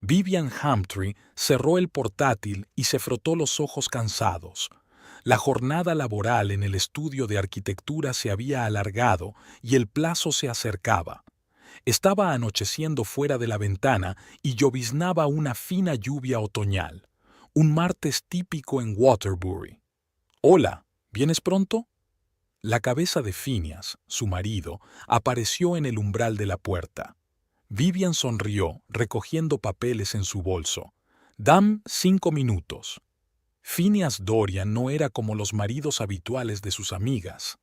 Vivian Hamptree cerró el portátil y se frotó los ojos cansados. La jornada laboral en el estudio de arquitectura se había alargado y el plazo se acercaba. Estaba anocheciendo fuera de la ventana y lloviznaba una fina lluvia otoñal. Un martes típico en Waterbury. «Hola, ¿vienes pronto?». La cabeza de Phineas, su marido, apareció en el umbral de la puerta. Vivian sonrió, recogiendo papeles en su bolso. «Dam 5 minutos». Phineas Dorian no era como los maridos habituales de sus amigas.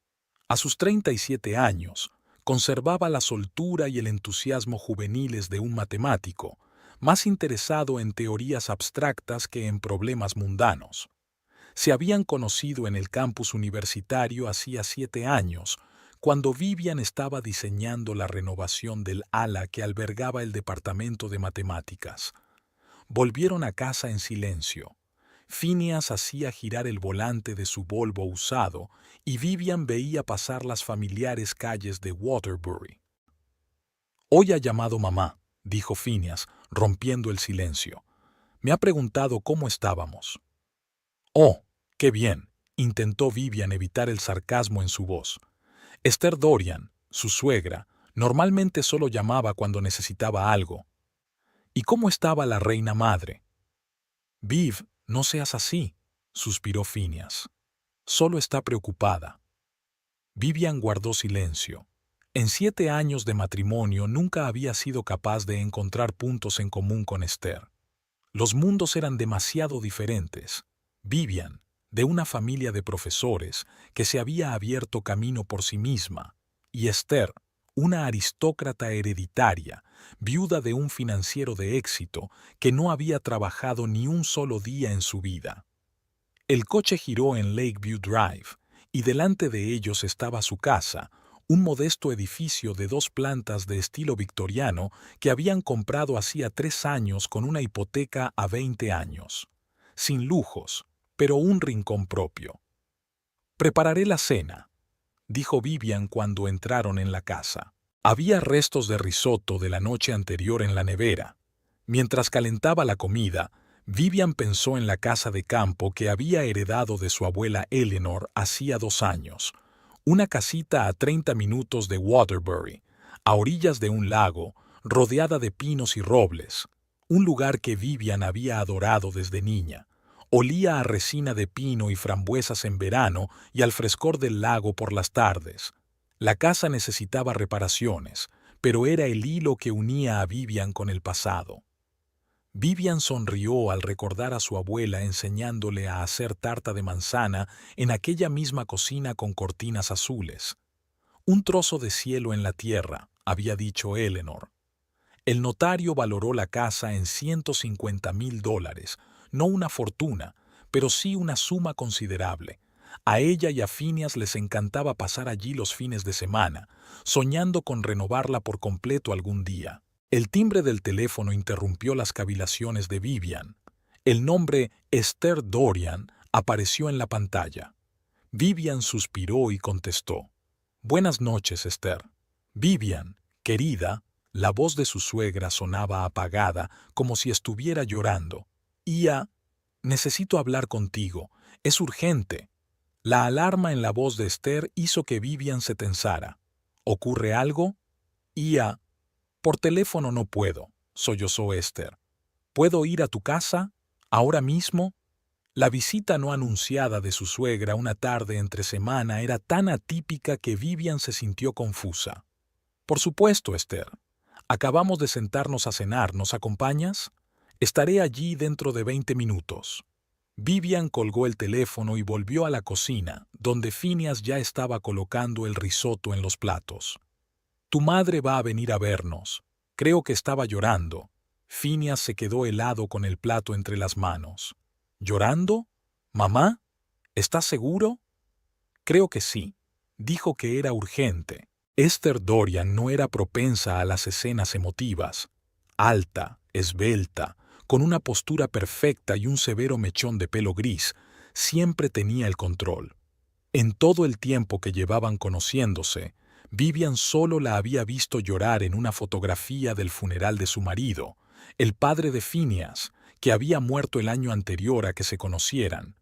A sus 37 años, conservaba la soltura y el entusiasmo juveniles de un matemático, más interesado en teorías abstractas que en problemas mundanos. Se habían conocido en el campus universitario hacía 7 años, cuando Vivian estaba diseñando la renovación del ala que albergaba el departamento de matemáticas. Volvieron a casa en silencio. Phineas hacía girar el volante de su Volvo usado y Vivian veía pasar las familiares calles de Waterbury. «Hoy ha llamado mamá», dijo Phineas, rompiendo el silencio. «Me ha preguntado cómo estábamos». «Oh, qué bien», intentó Vivian evitar el sarcasmo en su voz. Esther Dorian, su suegra, normalmente solo llamaba cuando necesitaba algo. «¿Y cómo estaba la reina madre?» «Viv, no seas así», suspiró Phineas. «Solo está preocupada». Vivian guardó silencio. En 7 años de matrimonio nunca había sido capaz de encontrar puntos en común con Esther. Los mundos eran demasiado diferentes. Vivian, de una familia de profesores que se había abierto camino por sí misma, y Esther, una aristócrata hereditaria, viuda de un financiero de éxito que no había trabajado ni un solo día en su vida. El coche giró en Lakeview Drive, y delante de ellos estaba su casa, un modesto edificio de 2 plantas de estilo victoriano que habían comprado hacía 3 años con una hipoteca a 20 años. Sin lujos, pero un rincón propio. «Prepararé la cena», dijo Vivian cuando entraron en la casa. Había restos de risotto de la noche anterior en la nevera. Mientras calentaba la comida, Vivian pensó en la casa de campo que había heredado de su abuela Eleanor hacía 2 años. Una casita a 30 minutos de Waterbury, a orillas de un lago, rodeada de pinos y robles. Un lugar que Vivian había adorado desde niña. Olía a resina de pino y frambuesas en verano y al frescor del lago por las tardes. La casa necesitaba reparaciones, pero era el hilo que unía a Vivian con el pasado. Vivian sonrió al recordar a su abuela enseñándole a hacer tarta de manzana en aquella misma cocina con cortinas azules. «Un trozo de cielo en la tierra», había dicho Eleanor. El notario valoró la casa en $150,000, no una fortuna, pero sí una suma considerable. A ella y a Phineas les encantaba pasar allí los fines de semana, soñando con renovarla por completo algún día. El timbre del teléfono interrumpió las cavilaciones de Vivian. El nombre Esther Dorian apareció en la pantalla. Vivian suspiró y contestó. «Buenas noches, Esther». «Vivian, querida», la voz de su suegra sonaba apagada, como si estuviera llorando. «Necesito hablar contigo. Es urgente». La alarma en la voz de Esther hizo que Vivian se tensara. «¿Ocurre algo?» «Por teléfono no puedo», sollozó Esther. «¿Puedo ir a tu casa? ¿Ahora mismo?» La visita no anunciada de su suegra una tarde entre semana era tan atípica que Vivian se sintió confusa. «Por supuesto, Esther. Acabamos de sentarnos a cenar. ¿Nos acompañas? Estaré allí dentro de 20 minutos». Vivian colgó el teléfono y volvió a la cocina, donde Phineas ya estaba colocando el risotto en los platos. «Tu madre va a venir a vernos. Creo que estaba llorando». Phineas se quedó helado con el plato entre las manos. «¿Llorando? ¿Mamá? ¿Estás seguro?» «Creo que sí. Dijo que era urgente». Esther Dorian no era propensa a las escenas emotivas. Alta, esbelta, con una postura perfecta y un severo mechón de pelo gris, siempre tenía el control. En todo el tiempo que llevaban conociéndose, Vivian solo la había visto llorar en una fotografía del funeral de su marido, el padre de Phineas, que había muerto el año anterior a que se conocieran.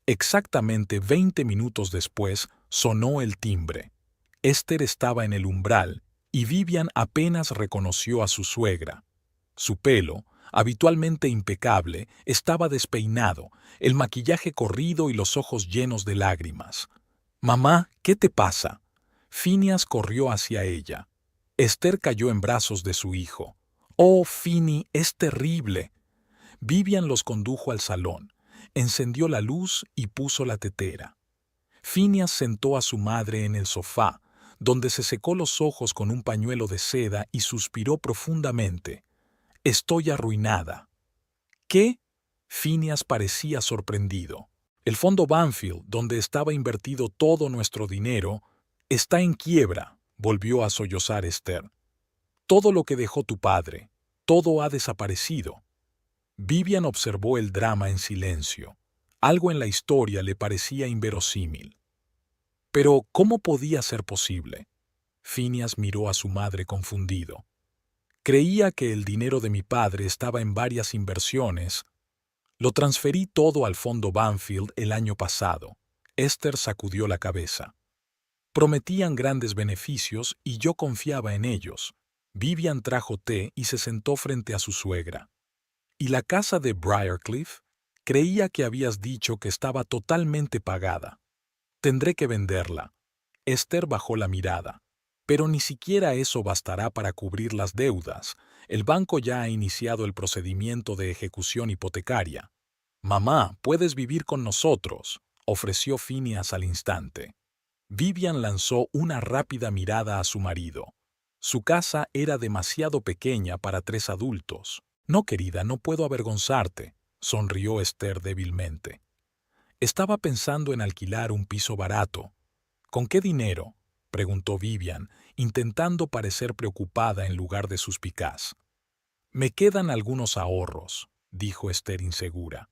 Exactamente 20 minutos después sonó el timbre. Esther estaba en el umbral y Vivian apenas reconoció a su suegra. Su pelo, habitualmente impecable, estaba despeinado, el maquillaje corrido y los ojos llenos de lágrimas. «Mamá, ¿qué te pasa?» Phineas corrió hacia ella. Esther cayó en brazos de su hijo. «Oh, Finny, es terrible». Vivian los condujo al salón, encendió la luz y puso la tetera. Phineas sentó a su madre en el sofá, donde se secó los ojos con un pañuelo de seda y suspiró profundamente. «Estoy arruinada». ¿Qué? Phineas parecía sorprendido. «El fondo Banfield, donde estaba invertido todo nuestro dinero, está en quiebra», volvió a sollozar Esther. «Todo lo que dejó tu padre, todo ha desaparecido». Vivian observó el drama en silencio. Algo en la historia le parecía inverosímil. «Pero, ¿cómo podía ser posible?» Phineas miró a su madre confundido. «Creía que el dinero de mi padre estaba en varias inversiones. Lo transferí todo al fondo Banfield el año pasado». Esther sacudió la cabeza. «Prometían grandes beneficios y yo confiaba en ellos». Vivian trajo té y se sentó frente a su suegra. «¿Y la casa de Briarcliff? Creía que habías dicho que estaba totalmente pagada». «Tendré que venderla». Esther bajó la mirada. «Pero ni siquiera eso bastará para cubrir las deudas. El banco ya ha iniciado el procedimiento de ejecución hipotecaria». «Mamá, puedes vivir con nosotros», ofreció Phineas al instante. Vivian lanzó una rápida mirada a su marido. Su casa era demasiado pequeña para 3 adultos. «No, querida, no puedo avergonzarte», sonrió Esther débilmente. «Estaba pensando en alquilar un piso barato». «¿Con qué dinero?», preguntó Vivian, intentando parecer preocupada en lugar de suspicaz. «Me quedan algunos ahorros», dijo Esther insegura.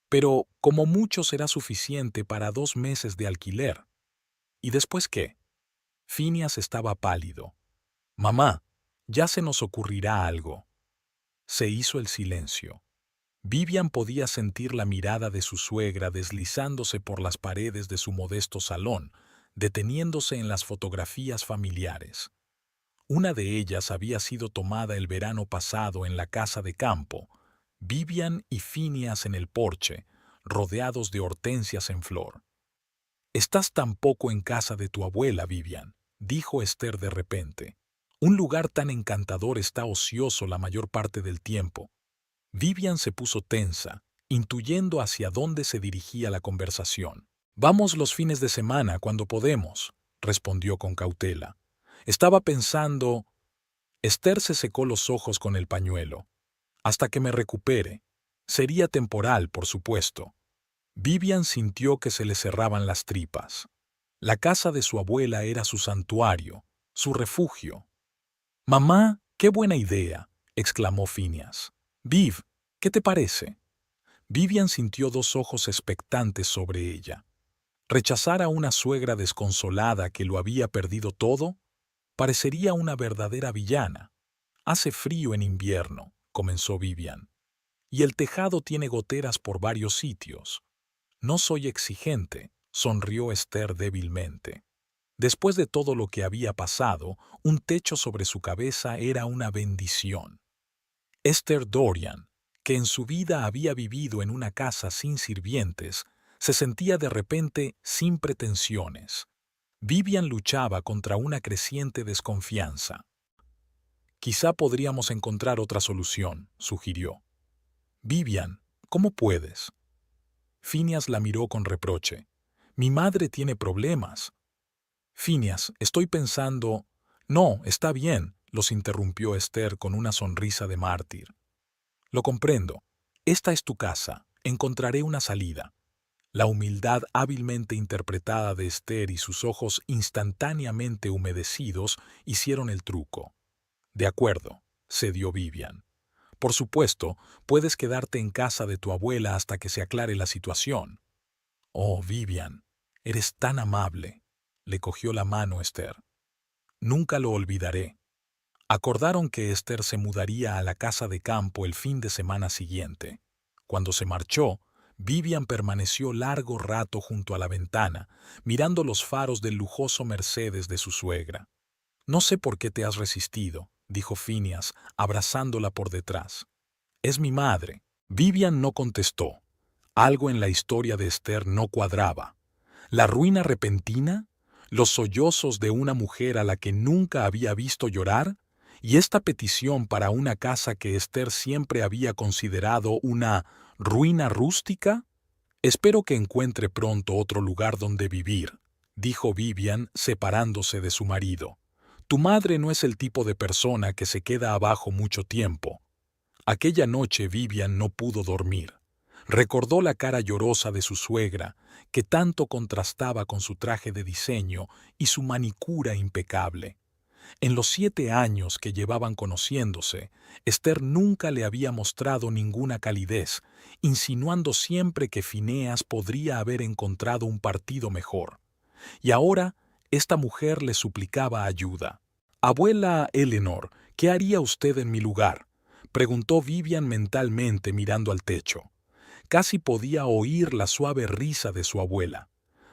«Pero como mucho será suficiente para 2 meses de alquiler». «¿Y después qué?». Phineas estaba pálido. «Mamá, ya se nos ocurrirá algo». Se hizo el silencio. Vivian podía sentir la mirada de su suegra deslizándose por las paredes de su modesto salón, deteniéndose en las fotografías familiares. Una de ellas había sido tomada el verano pasado en la casa de campo, Vivian y Phineas en el porche, rodeados de hortensias en flor. «Estás tampoco en casa de tu abuela, Vivian», dijo Esther de repente. «Un lugar tan encantador está ocioso la mayor parte del tiempo». Vivian se puso tensa, intuyendo hacia dónde se dirigía la conversación. «Vamos los fines de semana cuando podemos», respondió con cautela. «Estaba pensando». Esther se secó los ojos con el pañuelo. «Hasta que me recupere. Sería temporal, por supuesto». Vivian sintió que se le cerraban las tripas. La casa de su abuela era su santuario, su refugio. «Mamá, qué buena idea», exclamó Phineas. «Viv, ¿qué te parece?». Vivian sintió 2 ojos expectantes sobre ella. Rechazar a una suegra desconsolada que lo había perdido todo parecería una verdadera villana. «Hace frío en invierno», comenzó Vivian, «y el tejado tiene goteras por varios sitios». «No soy exigente», sonrió Esther débilmente. Después de todo lo que había pasado, un techo sobre su cabeza era una bendición. Esther Dorian, que en su vida había vivido en una casa sin sirvientes, se sentía de repente sin pretensiones. Vivian luchaba contra una creciente desconfianza. «Quizá podríamos encontrar otra solución», sugirió. «Vivian, ¿cómo puedes?». Phineas la miró con reproche. «Mi madre tiene problemas». «Phineas, estoy pensando». «No, está bien», los interrumpió Esther con una sonrisa de mártir. «Lo comprendo. Esta es tu casa. Encontraré una salida». La humildad hábilmente interpretada de Esther y sus ojos instantáneamente humedecidos hicieron el truco. «De acuerdo», cedió Vivian. «Por supuesto, puedes quedarte en casa de tu abuela hasta que se aclare la situación». «Oh, Vivian, eres tan amable», le cogió la mano Esther. «Nunca lo olvidaré». Acordaron que Esther se mudaría a la casa de campo el fin de semana siguiente. Cuando se marchó, Vivian permaneció largo rato junto a la ventana, mirando los faros del lujoso Mercedes de su suegra. «No sé por qué te has resistido», dijo Phineas, abrazándola por detrás. «Es mi madre». Vivian no contestó. Algo en la historia de Esther no cuadraba. ¿La ruina repentina? ¿Los sollozos de una mujer a la que nunca había visto llorar? ¿Y esta petición para una casa que Esther siempre había considerado una ruina rústica? «Espero que encuentre pronto otro lugar donde vivir», dijo Vivian, separándose de su marido. «Tu madre no es el tipo de persona que se queda abajo mucho tiempo». Aquella noche Vivian no pudo dormir. Recordó la cara llorosa de su suegra, que tanto contrastaba con su traje de diseño y su manicura impecable. En los 7 años que llevaban conociéndose, Esther nunca le había mostrado ninguna calidez, insinuando siempre que Phineas podría haber encontrado un partido mejor. Y ahora, esta mujer le suplicaba ayuda. «Abuela Eleanor, ¿qué haría usted en mi lugar?», preguntó Vivian mentalmente mirando al techo. Casi podía oír la suave risa de su abuela.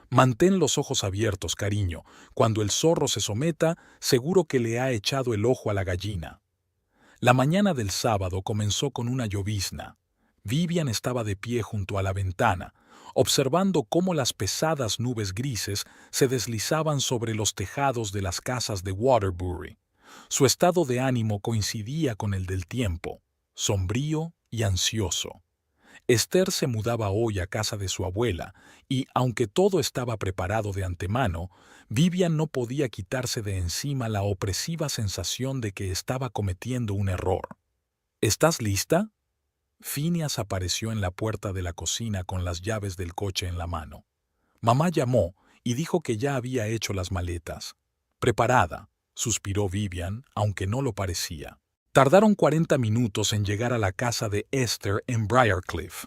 «Mantén los ojos abiertos, cariño. Cuando el zorro se someta, seguro que le ha echado el ojo a la gallina». La mañana del sábado comenzó con una llovizna. Vivian estaba de pie junto a la ventana, observando cómo las pesadas nubes grises se deslizaban sobre los tejados de las casas de Waterbury. Su estado de ánimo coincidía con el del tiempo, sombrío y ansioso. Esther se mudaba hoy a casa de su abuela y, aunque todo estaba preparado de antemano, Vivian no podía quitarse de encima la opresiva sensación de que estaba cometiendo un error. «¿Estás lista?». Phineas apareció en la puerta de la cocina con las llaves del coche en la mano. «Mamá llamó y dijo que ya había hecho las maletas». «Preparada», suspiró Vivian, aunque no lo parecía. Tardaron 40 minutos en llegar a la casa de Esther en Briarcliff.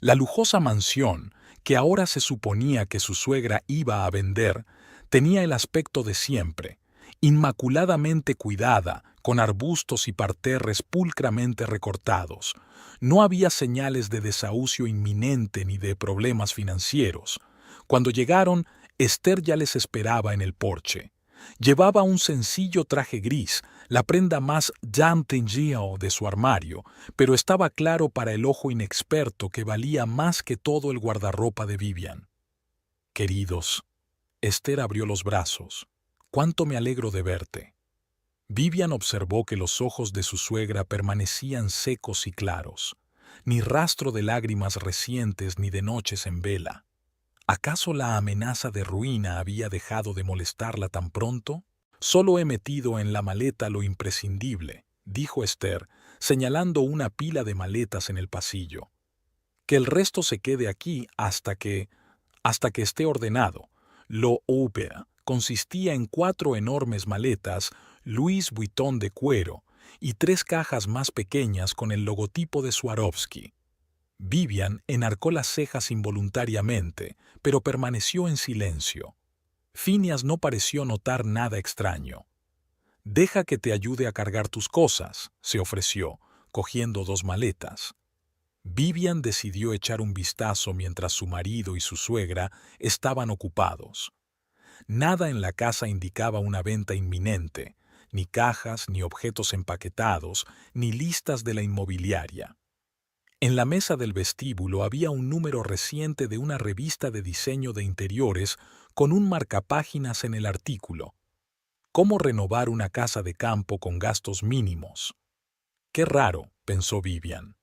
La lujosa mansión, que ahora se suponía que su suegra iba a vender, tenía el aspecto de siempre, inmaculadamente cuidada, con arbustos y parterres pulcramente recortados. No había señales de desahucio inminente ni de problemas financieros. Cuando llegaron, Esther ya les esperaba en el porche. Llevaba un sencillo traje gris, la prenda más Jean-Tingier de su armario, pero estaba claro para el ojo inexperto que valía más que todo el guardarropa de Vivian. «Queridos», Esther abrió los brazos. «Cuánto me alegro de verte». Vivian observó que los ojos de su suegra permanecían secos y claros, ni rastro de lágrimas recientes ni de noches en vela. ¿Acaso la amenaza de ruina había dejado de molestarla tan pronto? «Solo he metido en la maleta lo imprescindible», dijo Esther, señalando una pila de maletas en el pasillo. «Que el resto se quede aquí hasta que esté ordenado». Lo ópera consistía en 4 enormes maletas Louis Vuitton de cuero y 3 cajas más pequeñas con el logotipo de Swarovski. Vivian enarcó las cejas involuntariamente, pero permaneció en silencio. Phineas no pareció notar nada extraño. «Deja que te ayude a cargar tus cosas», se ofreció, cogiendo 2 maletas. Vivian decidió echar un vistazo mientras su marido y su suegra estaban ocupados. Nada en la casa indicaba una venta inminente, ni cajas, ni objetos empaquetados, ni listas de la inmobiliaria. En la mesa del vestíbulo había un número reciente de una revista de diseño de interiores con un marcapáginas en el artículo. «Cómo renovar una casa de campo con gastos mínimos». «Qué raro», pensó Vivian.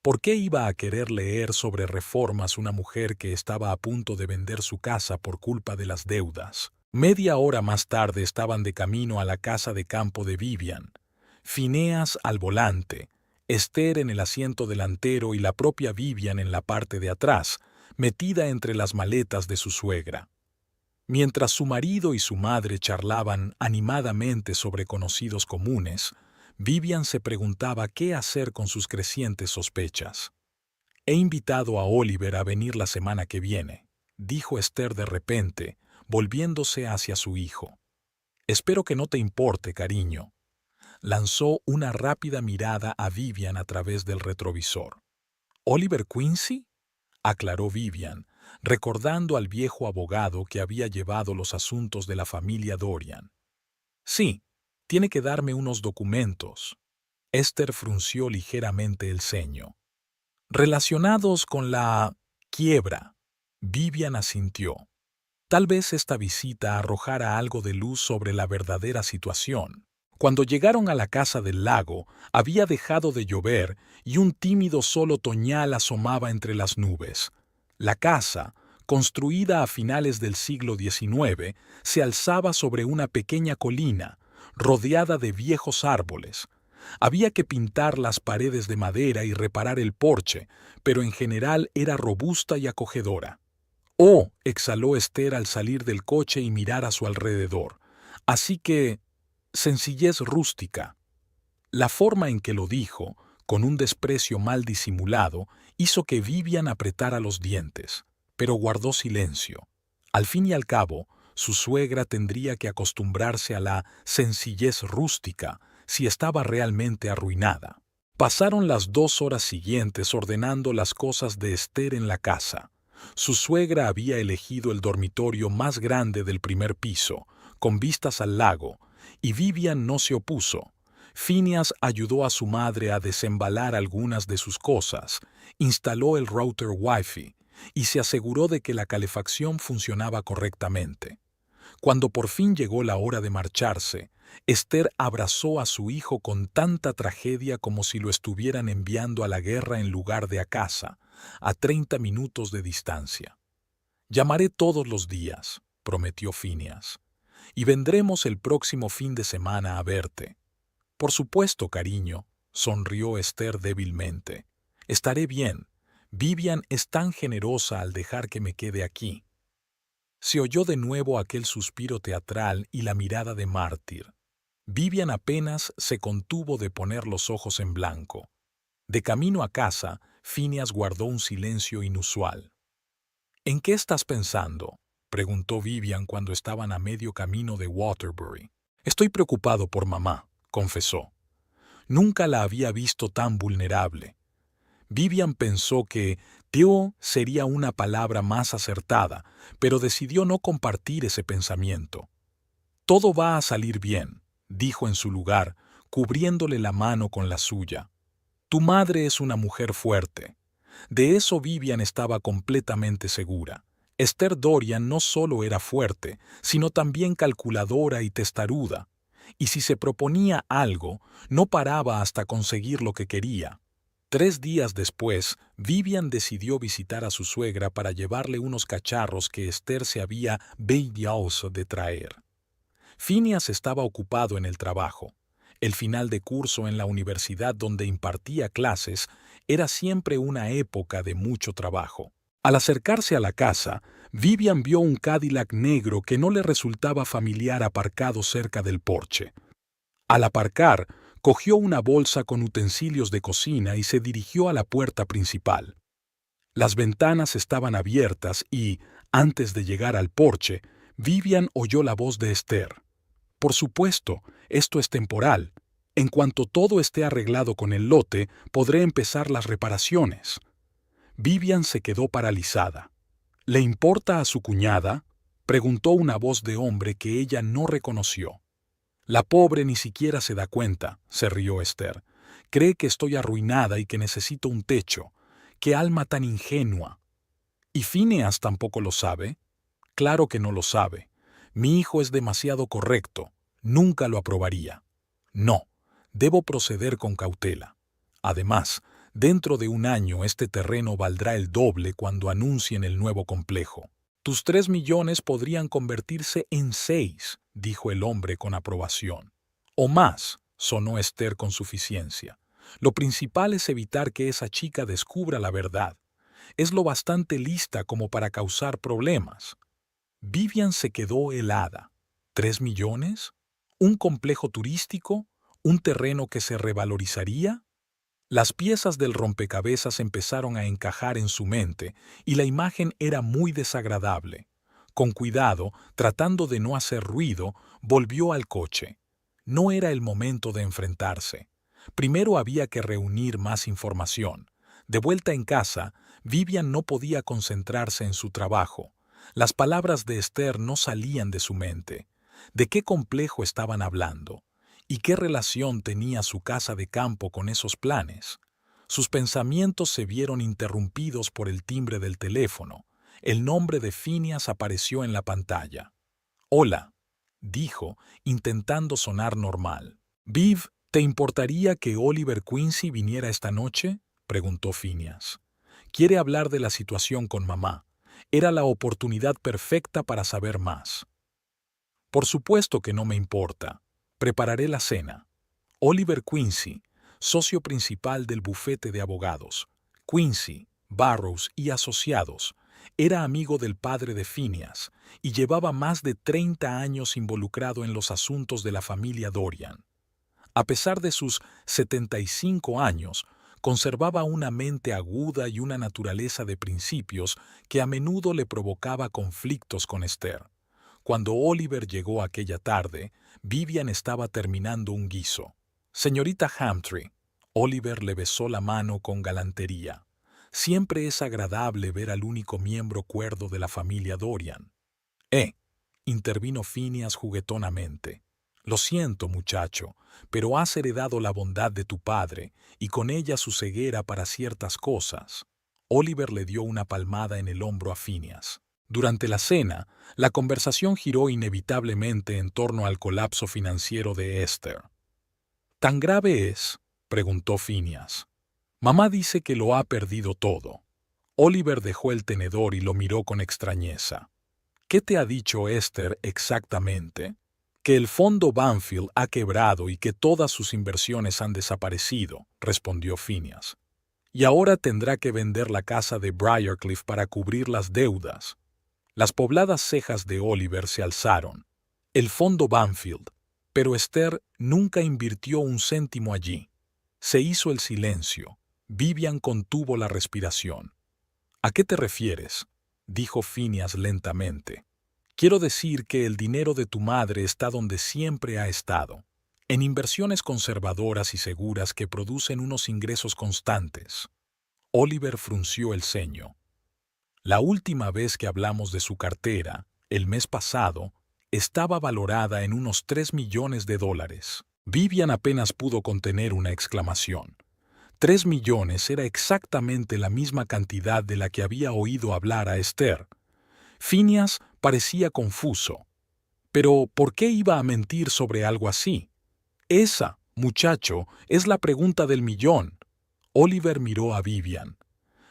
¿Por qué iba a querer leer sobre reformas una mujer que estaba a punto de vender su casa por culpa de las deudas? Media hora más tarde estaban de camino a la casa de campo de Vivian. Phineas al volante, Esther en el asiento delantero y la propia Vivian en la parte de atrás, metida entre las maletas de su suegra. Mientras su marido y su madre charlaban animadamente sobre conocidos comunes, Vivian se preguntaba qué hacer con sus crecientes sospechas. «He invitado a Oliver a venir la semana que viene», dijo Esther de repente, volviéndose hacia su hijo. «Espero que no te importe, cariño». Lanzó una rápida mirada a Vivian a través del retrovisor. ¿Oliver Quincy?, aclaró Vivian, recordando al viejo abogado que había llevado los asuntos de la familia Dorian. Sí, tiene que darme unos documentos. Esther frunció ligeramente el ceño. Relacionados con la quiebra. Vivian asintió. Tal vez esta visita arrojara algo de luz sobre la verdadera situación. Cuando llegaron a la casa del lago, había dejado de llover y un tímido sol otoñal asomaba entre las nubes. La casa, construida a finales del siglo XIX, se alzaba sobre una pequeña colina, rodeada de viejos árboles. Había que pintar las paredes de madera y reparar el porche, pero en general era robusta y acogedora. «Oh», exhaló Esther al salir del coche y mirar a su alrededor. «Así que, sencillez rústica». La forma en que lo dijo, con un desprecio mal disimulado, hizo que Vivian apretara los dientes, pero guardó silencio. Al fin y al cabo, su suegra tendría que acostumbrarse a la sencillez rústica si estaba realmente arruinada. Pasaron las 2 horas siguientes ordenando las cosas de Esther en la casa. Su suegra había elegido el dormitorio más grande del primer piso, con vistas al lago, y Vivian no se opuso. Phineas ayudó a su madre a desembalar algunas de sus cosas, instaló el router Wi-Fi y se aseguró de que la calefacción funcionaba correctamente. Cuando por fin llegó la hora de marcharse, Esther abrazó a su hijo con tanta tragedia como si lo estuvieran enviando a la guerra en lugar de a casa, a 30 minutos de distancia. «Llamaré todos los días», prometió Phineas, «y vendremos el próximo fin de semana a verte». «Por supuesto, cariño», sonrió Esther débilmente. «Estaré bien. Vivian es tan generosa al dejar que me quede aquí». Se oyó de nuevo aquel suspiro teatral y la mirada de mártir. Vivian apenas se contuvo de poner los ojos en blanco. De camino a casa, Phineas guardó un silencio inusual. «¿En qué estás pensando?», preguntó Vivian cuando estaban a medio camino de Waterbury. «Estoy preocupado por mamá», confesó. Nunca la había visto tan vulnerable. Vivian pensó que «tío» sería una palabra más acertada, pero decidió no compartir ese pensamiento. «Todo va a salir bien», dijo en su lugar, cubriéndole la mano con la suya. «Tu madre es una mujer fuerte». De eso Vivian estaba completamente segura. Esther Dorian no solo era fuerte, sino también calculadora y testaruda. Y si se proponía algo, no paraba hasta conseguir lo que quería. 3 días después, Vivian decidió visitar a su suegra para llevarle unos cacharros que Esther se había beidioso de traer. Phineas estaba ocupado en el trabajo. El final de curso en la universidad donde impartía clases era siempre una época de mucho trabajo. Al acercarse a la casa, Vivian vio un Cadillac negro que no le resultaba familiar aparcado cerca del porche. Al aparcar, cogió una bolsa con utensilios de cocina y se dirigió a la puerta principal. Las ventanas estaban abiertas y, antes de llegar al porche, Vivian oyó la voz de Esther. «Por supuesto, esto es temporal. En cuanto todo esté arreglado con el lote, podré empezar las reparaciones». Vivian se quedó paralizada. «¿Le importa a su cuñada?», preguntó una voz de hombre que ella no reconoció. «La pobre ni siquiera se da cuenta», se rió Esther. «Cree que estoy arruinada y que necesito un techo. ¡Qué alma tan ingenua!». «¿Y Phineas tampoco lo sabe?». «Claro que no lo sabe. Mi hijo es demasiado correcto. Nunca lo aprobaría». «No, debo proceder con cautela. Además, dentro de 1 año este terreno valdrá el doble cuando anuncien el nuevo complejo. Tus 3 millones podrían convertirse en 6, dijo el hombre con aprobación. O más, sonó Esther con suficiencia. Lo principal es evitar que esa chica descubra la verdad. Es lo bastante lista como para causar problemas. Vivian se quedó helada. ¿3 millones? ¿Un complejo turístico? ¿Un terreno que se revalorizaría? Las piezas del rompecabezas empezaron a encajar en su mente y la imagen era muy desagradable. Con cuidado, tratando de no hacer ruido, volvió al coche. No era el momento de enfrentarse. Primero había que reunir más información. De vuelta en casa, Vivian no podía concentrarse en su trabajo. Las palabras de Esther no salían de su mente. ¿De qué complejo estaban hablando? ¿Y qué relación tenía su casa de campo con esos planes? Sus pensamientos se vieron interrumpidos por el timbre del teléfono. El nombre de Phineas apareció en la pantalla. «Hola», dijo, intentando sonar normal. «Viv, ¿te importaría que Oliver Quincy viniera esta noche?», preguntó Phineas. «Quiere hablar de la situación con mamá. Era la oportunidad perfecta para saber más». «Por supuesto que no me importa. Prepararé la cena». Oliver Quincy, socio principal del bufete de abogados, Quincy, Barrows y Asociados, era amigo del padre de Phineas y llevaba más de 30 años involucrado en los asuntos de la familia Dorian. A pesar de sus 75 años, conservaba una mente aguda y una naturaleza de principios que a menudo le provocaba conflictos con Esther. Cuando Oliver llegó aquella tarde, Vivian estaba terminando un guiso. «Señorita Hamtree», Oliver le besó la mano con galantería. «Siempre es agradable ver al único miembro cuerdo de la familia Dorian». Intervino Phineas juguetonamente. «Lo siento, muchacho, pero has heredado la bondad de tu padre y con ella su ceguera para ciertas cosas». Oliver le dio una palmada en el hombro a Phineas. Durante la cena, la conversación giró inevitablemente en torno al colapso financiero de Esther. «¿Tan grave es?», preguntó Phineas. «Mamá dice que lo ha perdido todo». Oliver dejó el tenedor y lo miró con extrañeza. «¿Qué te ha dicho Esther exactamente?» «Que el fondo Banfield ha quebrado y que todas sus inversiones han desaparecido», respondió Phineas. «Y ahora tendrá que vender la casa de Briarcliff para cubrir las deudas». Las pobladas cejas de Oliver se alzaron. «El fondo Banfield». Pero Esther nunca invirtió un céntimo allí. Se hizo el silencio. Vivian contuvo la respiración. «¿A qué te refieres?», dijo Phineas lentamente. «Quiero decir que el dinero de tu madre está donde siempre ha estado, en inversiones conservadoras y seguras que producen unos ingresos constantes». Oliver frunció el ceño. «La última vez que hablamos de su cartera, el mes pasado, estaba valorada en unos $3 millones. Vivian apenas pudo contener una exclamación. 3 millones era exactamente la misma cantidad de la que había oído hablar a Esther. Phineas parecía confuso. Pero, ¿por qué iba a mentir sobre algo así? Esa, muchacho, es la pregunta del millón. Oliver miró a Vivian.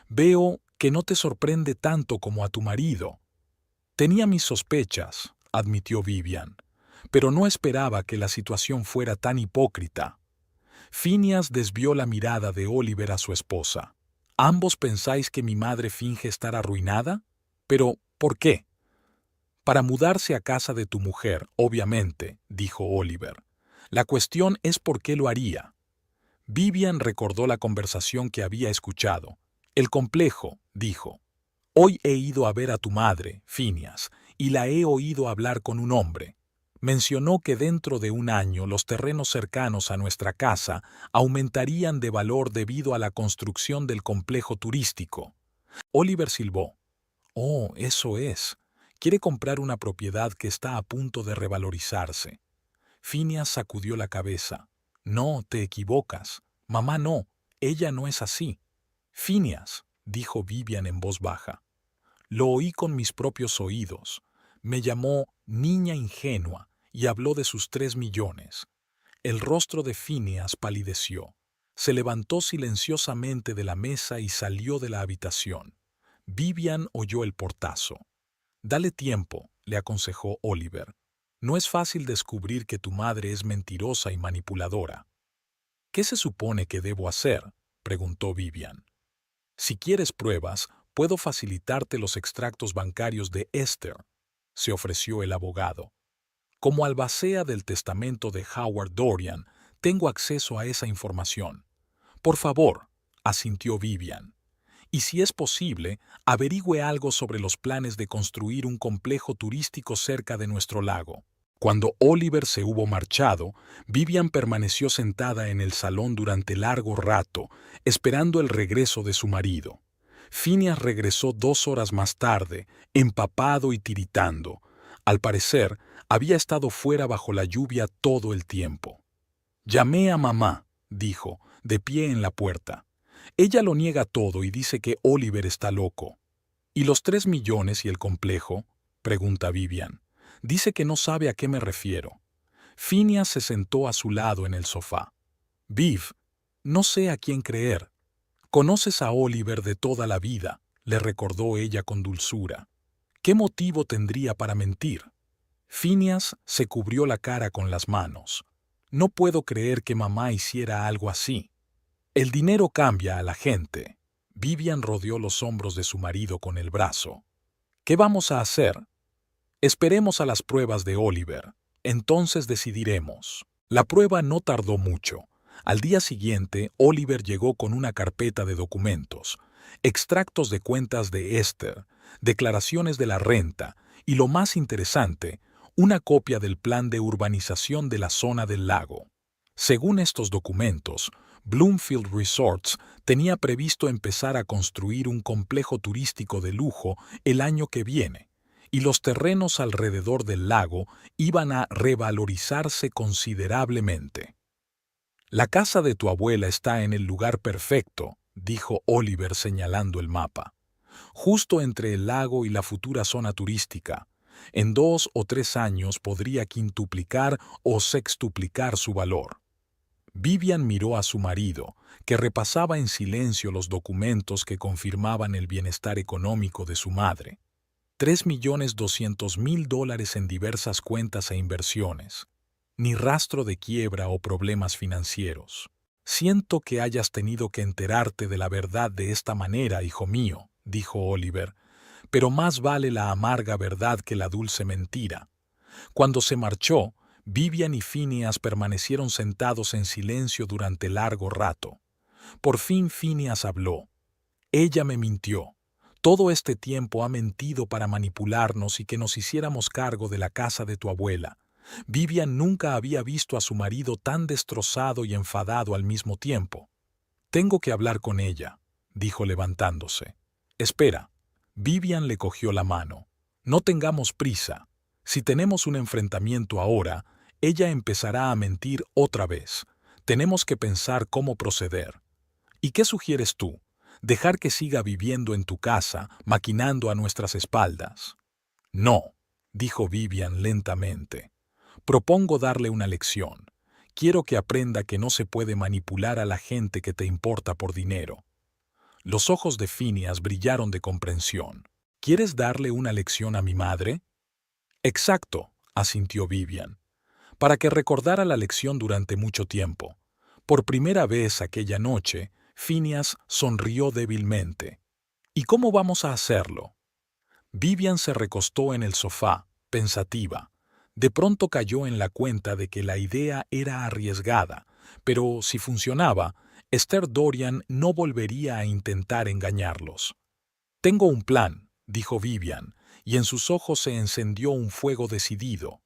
«Veo que no te sorprende tanto como a tu marido». «Tenía mis sospechas», admitió Vivian, «pero no esperaba que la situación fuera tan hipócrita». Phineas desvió la mirada de Oliver a su esposa. «¿Ambos pensáis que mi madre finge estar arruinada? Pero, ¿por qué?» «Para mudarse a casa de tu mujer, obviamente», dijo Oliver. «La cuestión es por qué lo haría». Vivian recordó la conversación que había escuchado. «El complejo», dijo. «Hoy he ido a ver a tu madre, Phineas, y la he oído hablar con un hombre. Mencionó que dentro de un año los terrenos cercanos a nuestra casa aumentarían de valor debido a la construcción del complejo turístico». Oliver silbó. «Oh, eso es. Quiere comprar una propiedad que está a punto de revalorizarse». Phineas sacudió la cabeza. «No, te equivocas. Mamá no. Ella no es así». «Phineas», dijo Vivian en voz baja. «Lo oí con mis propios oídos. Me llamó niña ingenua y habló de sus 3 millones. El rostro de Phineas palideció. Se levantó silenciosamente de la mesa y salió de la habitación. Vivian oyó el portazo. «Dale tiempo», le aconsejó Oliver. «No es fácil descubrir que tu madre es mentirosa y manipuladora». «¿Qué se supone que debo hacer?», preguntó Vivian. «Si quieres pruebas, puedo facilitarte los extractos bancarios de Esther», se ofreció el abogado. «Como albacea del testamento de Howard Dorian, tengo acceso a esa información». «Por favor», asintió Vivian. «Y si es posible, averigüe algo sobre los planes de construir un complejo turístico cerca de nuestro lago». Cuando Oliver se hubo marchado, Vivian permaneció sentada en el salón durante largo rato, esperando el regreso de su marido. Phineas regresó 2 horas más tarde, empapado y tiritando. Al parecer, había estado fuera bajo la lluvia todo el tiempo. «Llamé a mamá», dijo, de pie en la puerta. «Ella lo niega todo y dice que Oliver está loco». «¿Y los 3 millones y el complejo?», pregunta Vivian. «Dice que no sabe a qué me refiero». Phineas se sentó a su lado en el sofá. «Viv, no sé a quién creer. Conoces a Oliver de toda la vida», le recordó ella con dulzura. «¿Qué motivo tendría para mentir?». Phineas se cubrió la cara con las manos. «No puedo creer que mamá hiciera algo así. El dinero cambia a la gente». Vivian rodeó los hombros de su marido con el brazo. «¿Qué vamos a hacer?». «Esperemos a las pruebas de Oliver. Entonces decidiremos». La prueba no tardó mucho. Al día siguiente, Oliver llegó con una carpeta de documentos, extractos de cuentas de Esther, declaraciones de la renta y, lo más interesante, una copia del plan de urbanización de la zona del lago. Según estos documentos, Bloomfield Resorts tenía previsto empezar a construir un complejo turístico de lujo el año que viene, y los terrenos alrededor del lago iban a revalorizarse considerablemente. «La casa de tu abuela está en el lugar perfecto», dijo Oliver señalando el mapa. «Justo entre el lago y la futura zona turística. En 2 o 3 años podría quintuplicar o sextuplicar su valor». Vivian miró a su marido, que repasaba en silencio los documentos que confirmaban el bienestar económico de su madre. $3.200.000 en diversas cuentas e inversiones. Ni rastro de quiebra o problemas financieros. «Siento que hayas tenido que enterarte de la verdad de esta manera, hijo mío», dijo Oliver, «pero más vale la amarga verdad que la dulce mentira». Cuando se marchó, Vivian y Phineas permanecieron sentados en silencio durante largo rato. Por fin Phineas habló. «Ella me mintió. Todo este tiempo ha mentido para manipularnos y que nos hiciéramos cargo de la casa de tu abuela». Vivian nunca había visto a su marido tan destrozado y enfadado al mismo tiempo. «Tengo que hablar con ella», dijo levantándose. «Espera». Vivian le cogió la mano. «No tengamos prisa. Si tenemos un enfrentamiento ahora, ella empezará a mentir otra vez. Tenemos que pensar cómo proceder». «¿Y qué sugieres tú? ¿Dejar que siga viviendo en tu casa, maquinando a nuestras espaldas?». «No», dijo Vivian lentamente. «Propongo darle una lección. Quiero que aprenda que no se puede manipular a la gente que te importa por dinero». Los ojos de Phineas brillaron de comprensión. «¿Quieres darle una lección a mi madre?». «Exacto», asintió Vivian, para que recordara la lección durante mucho tiempo. Por primera vez aquella noche, Phineas sonrió débilmente. «¿Y cómo vamos a hacerlo?». Vivian se recostó en el sofá, pensativa. De pronto cayó en la cuenta de que la idea era arriesgada, pero si funcionaba, Esther Dorian no volvería a intentar engañarlos. «Tengo un plan», dijo Vivian, y en sus ojos se encendió un fuego decidido.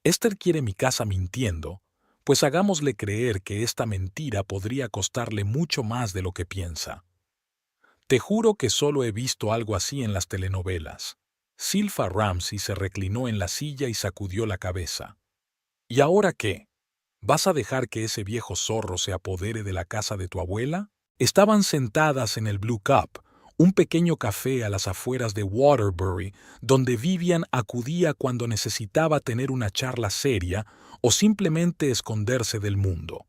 «Esther quiere mi casa mintiendo, pues hagámosle creer que esta mentira podría costarle mucho más de lo que piensa». «Te juro que solo he visto algo así en las telenovelas». Zilpha Ramsey se reclinó en la silla y sacudió la cabeza. «¿Y ahora qué? ¿Vas a dejar que ese viejo zorro se apodere de la casa de tu abuela?». Estaban sentadas en el Blue Cup, un pequeño café a las afueras de Waterbury, donde Vivian acudía cuando necesitaba tener una charla seria o simplemente esconderse del mundo.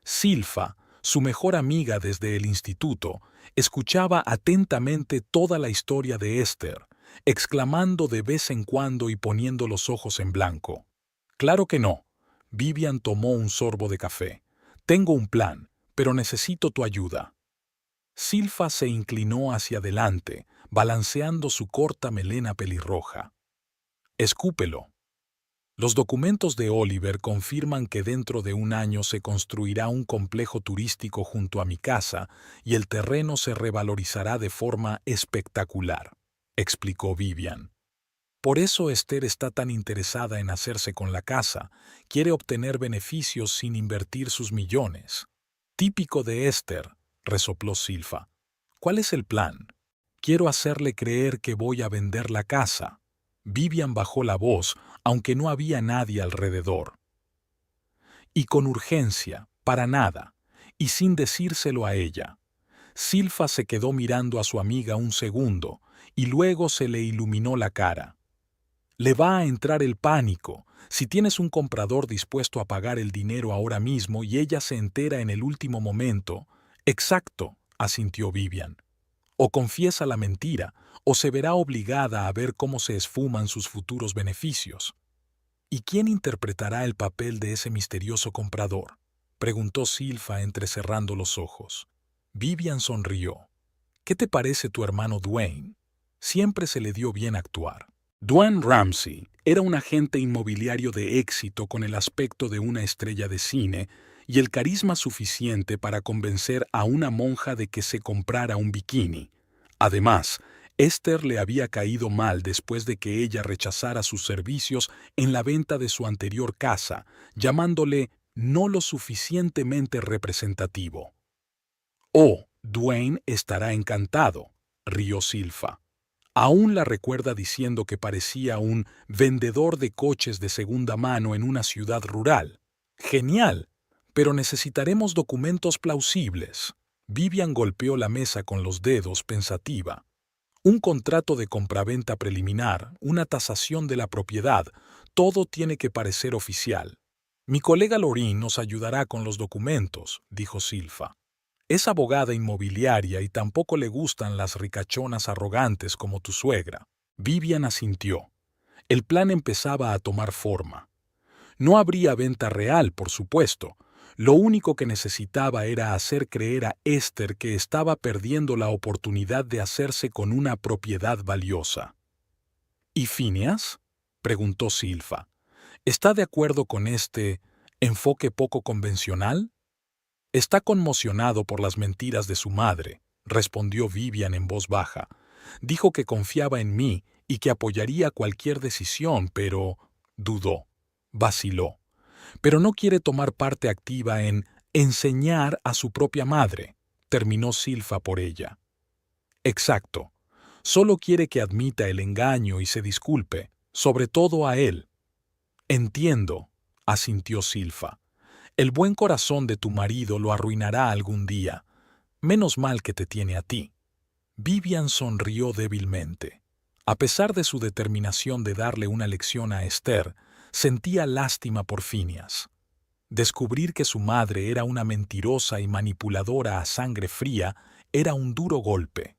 Zilpha, su mejor amiga desde el instituto, escuchaba atentamente toda la historia de Esther, exclamando de vez en cuando y poniendo los ojos en blanco. «Claro que no». Vivian tomó un sorbo de café. «Tengo un plan, pero necesito tu ayuda». Zilpha se inclinó hacia adelante, balanceando su corta melena pelirroja. «Escúpelo». Los documentos de Oliver confirman que dentro de 1 año se construirá un complejo turístico junto a mi casa y el terreno se revalorizará de forma espectacular, explicó Vivian. Por eso Esther está tan interesada en hacerse con la casa. Quiere obtener beneficios sin invertir sus millones. Típico de Esther, resopló Silfa. ¿Cuál es el plan? Quiero hacerle creer que voy a vender la casa. Vivian bajó la voz, aunque no había nadie alrededor. Y con urgencia, para nada, y sin decírselo a ella. Silfa se quedó mirando a su amiga un segundo, y luego se le iluminó la cara. Le va a entrar el pánico. Si tienes un comprador dispuesto a pagar el dinero ahora mismo y ella se entera en el último momento. Exacto, asintió Vivian. O confiesa la mentira, o se verá obligada a ver cómo se esfuman sus futuros beneficios. ¿Y quién interpretará el papel de ese misterioso comprador? Preguntó Silfa entrecerrando los ojos. Vivian sonrió. ¿Qué te parece tu hermano Dwayne? Siempre se le dio bien actuar. Dwayne Ramsey era un agente inmobiliario de éxito con el aspecto de una estrella de cine y el carisma suficiente para convencer a una monja de que se comprara un bikini. Además, Esther le había caído mal después de que ella rechazara sus servicios en la venta de su anterior casa, llamándole no lo suficientemente representativo. Oh, Dwayne estará encantado, rió Silfa. Aún la recuerda diciendo que parecía un vendedor de coches de segunda mano en una ciudad rural. Genial, pero necesitaremos documentos plausibles. Vivian golpeó la mesa con los dedos, pensativa. Un contrato de compraventa preliminar, una tasación de la propiedad, todo tiene que parecer oficial. Mi colega Lorin nos ayudará con los documentos, dijo Silfa. Es abogada inmobiliaria y tampoco le gustan las ricachonas arrogantes como tu suegra. Vivian asintió. El plan empezaba a tomar forma. No habría venta real, por supuesto. Lo único que necesitaba era hacer creer a Esther que estaba perdiendo la oportunidad de hacerse con una propiedad valiosa. ¿Y Phineas? Preguntó Silfa. ¿Está de acuerdo con este enfoque poco convencional? Está conmocionado por las mentiras de su madre, respondió Vivian en voz baja. Dijo que confiaba en mí y que apoyaría cualquier decisión, pero dudó, vaciló. Pero no quiere tomar parte activa en enseñar a su propia madre, terminó Silfa por ella. Exacto. Solo quiere que admita el engaño y se disculpe, sobre todo a él. Entiendo, asintió Silfa. El buen corazón de tu marido lo arruinará algún día. Menos mal que te tiene a ti. Vivian sonrió débilmente. A pesar de su determinación de darle una lección a Esther, sentía lástima por Phineas. Descubrir que su madre era una mentirosa y manipuladora a sangre fría era un duro golpe.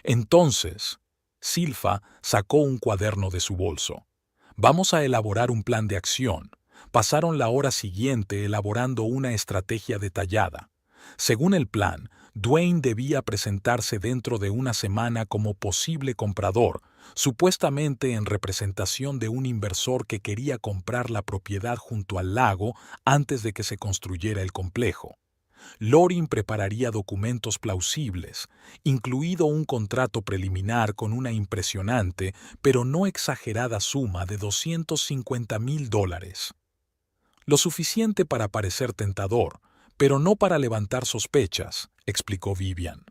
Entonces, Silfa sacó un cuaderno de su bolso. Vamos a elaborar un plan de acción. Pasaron la hora siguiente elaborando una estrategia detallada. Según el plan, Dwayne debía presentarse dentro de una semana como posible comprador, supuestamente en representación de un inversor que quería comprar la propiedad junto al lago antes de que se construyera el complejo. Lorin prepararía documentos plausibles, incluido un contrato preliminar con una impresionante, pero no exagerada suma de $250,000. Lo suficiente para parecer tentador, pero no para levantar sospechas, explicó Vivian.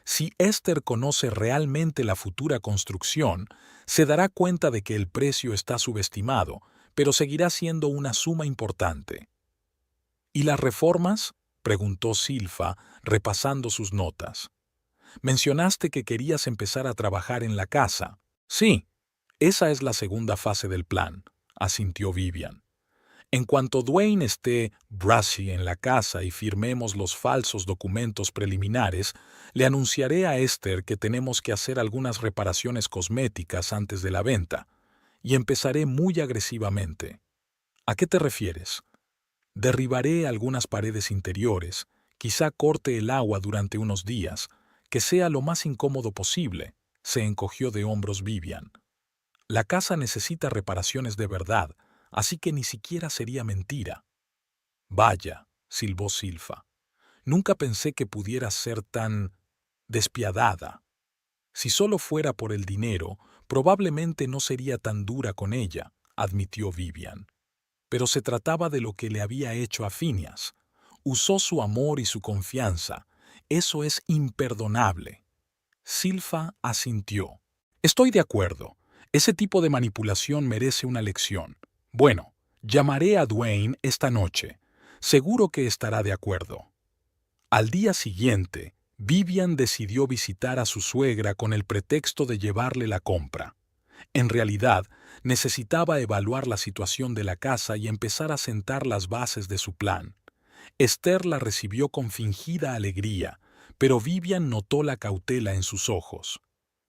Si Esther conoce realmente la futura construcción, se dará cuenta de que el precio está subestimado, pero seguirá siendo una suma importante. ¿Y las reformas? Preguntó Silfa, repasando sus notas. Mencionaste que querías empezar a trabajar en la casa. Sí, esa es la segunda fase del plan, asintió Vivian. En cuanto Dwayne esté brassy en la casa y firmemos los falsos documentos preliminares, le anunciaré a Esther que tenemos que hacer algunas reparaciones cosméticas antes de la venta, y empezaré muy agresivamente. ¿A qué te refieres? Derribaré algunas paredes interiores, quizá corte el agua durante unos días, que sea lo más incómodo posible, se encogió de hombros Vivian. La casa necesita reparaciones de verdad, así que ni siquiera sería mentira. Vaya, silbó Silfa. Nunca pensé que pudieras ser tan despiadada. Si solo fuera por el dinero, Probablemente no sería tan dura con ella, admitió Vivian. Pero se trataba de lo que le había hecho a Phineas. Usó su amor y su confianza. Eso es imperdonable. Silfa asintió. Estoy de acuerdo. Ese tipo de manipulación merece una lección. Bueno, llamaré a Dwayne esta noche. Seguro que estará de acuerdo. Al día siguiente, Vivian decidió visitar a su suegra con el pretexto de llevarle la compra. En realidad, necesitaba evaluar la situación de la casa y empezar a sentar las bases de su plan. Esther la recibió con fingida alegría, pero Vivian notó la cautela en sus ojos.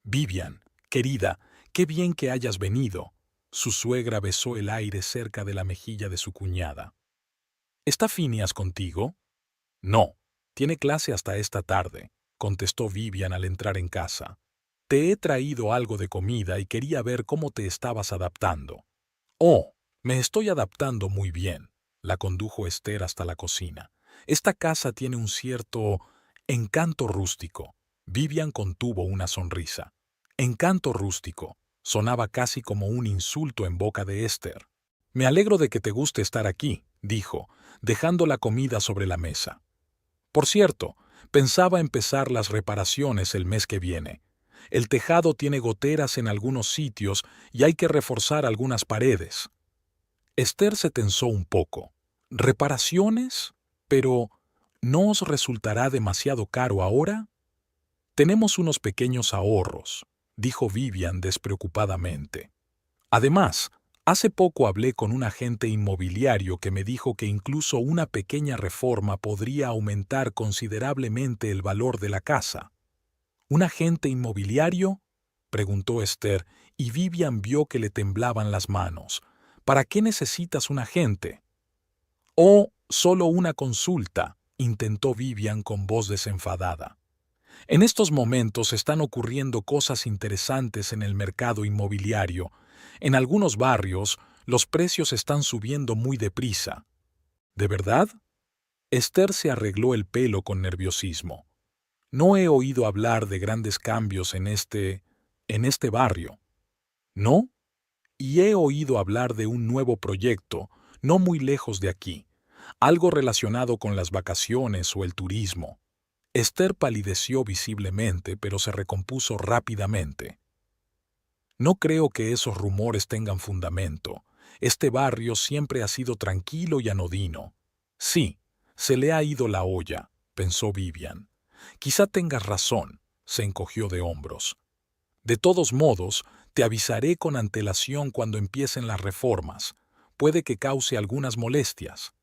Vivian, querida, qué bien que hayas venido. Su suegra besó el aire cerca de la mejilla de su cuñada. ¿Está Phineas contigo? No, tiene clase hasta esta tarde, contestó Vivian al entrar en casa. Te he traído algo de comida y quería ver cómo te estabas adaptando. Oh, me estoy adaptando muy bien, la condujo Esther hasta la cocina. Esta casa tiene un cierto encanto rústico. Vivian contuvo una sonrisa. Encanto rústico. Sonaba casi como un insulto en boca de Esther. Me alegro de que te guste estar aquí, dijo, dejando la comida sobre la mesa. Por cierto, pensaba empezar las reparaciones el mes que viene. El tejado tiene goteras en algunos sitios y hay que reforzar algunas paredes. Esther se tensó un poco. ¿Reparaciones? Pero, ¿no os resultará demasiado caro ahora? Tenemos unos pequeños ahorros, dijo Vivian despreocupadamente. Además, hace poco hablé con un agente inmobiliario que me dijo que incluso una pequeña reforma podría aumentar considerablemente el valor de la casa. ¿Un agente inmobiliario?, preguntó Esther, y Vivian vio que le temblaban las manos. ¿Para qué necesitas un agente? Oh, solo una consulta, intentó Vivian con voz desenfadada. En estos momentos están ocurriendo cosas interesantes en el mercado inmobiliario. En algunos barrios, los precios están subiendo muy deprisa. ¿De verdad? Esther se arregló el pelo con nerviosismo. No he oído hablar de grandes cambios en este barrio. ¿No? Y he oído hablar de un nuevo proyecto, no muy lejos de aquí, algo relacionado con las vacaciones o el turismo. Esther palideció visiblemente, pero se recompuso rápidamente. No creo que esos rumores tengan fundamento. Este barrio siempre ha sido tranquilo y anodino. Sí, se le ha ido la olla, pensó Vivian. Quizá tengas razón, se encogió de hombros. De todos modos, te avisaré con antelación cuando empiecen las reformas. Puede que cause algunas molestias.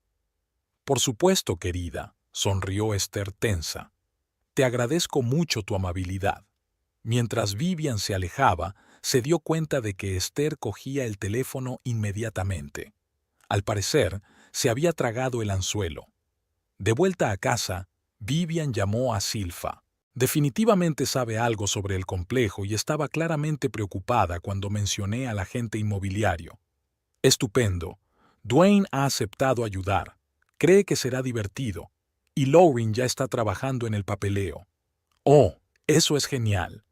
Por supuesto, querida, sonrió Esther tensa. Te agradezco mucho tu amabilidad. Mientras Vivian se alejaba, se dio cuenta de que Esther cogía el teléfono inmediatamente. Al parecer, se había tragado el anzuelo. De vuelta a casa, Vivian llamó a Silfa. Definitivamente sabe algo sobre el complejo y estaba claramente preocupada cuando mencioné al agente inmobiliario. Estupendo. Dwayne ha aceptado ayudar. Cree que será divertido. Y Lauren ya está trabajando en el papeleo. Oh, eso es genial.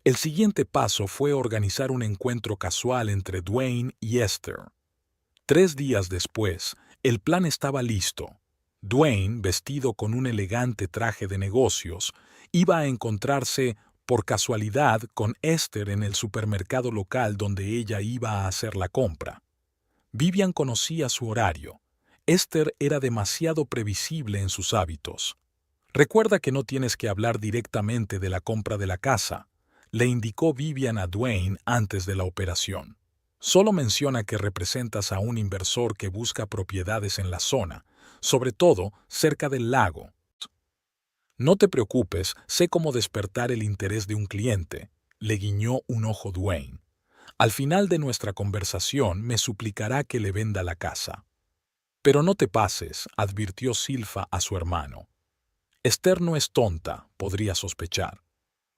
El siguiente paso fue organizar un encuentro casual entre Dwayne y Esther. 3 días después, el plan estaba listo. Dwayne, vestido con un elegante traje de negocios, iba a encontrarse, por casualidad, con Esther en el supermercado local donde ella iba a hacer la compra. Vivian conocía su horario. Esther era demasiado previsible en sus hábitos. Recuerda que no tienes que hablar directamente de la compra de la casa, le indicó Vivian a Dwayne antes de la operación. Solo menciona que representas a un inversor que busca propiedades en la zona, sobre todo cerca del lago. No te preocupes, sé cómo despertar el interés de un cliente, le guiñó un ojo Dwayne. Al final de nuestra conversación me suplicará que le venda la casa. Pero no te pases, advirtió Silfa a su hermano. Esther no es tonta, podría sospechar.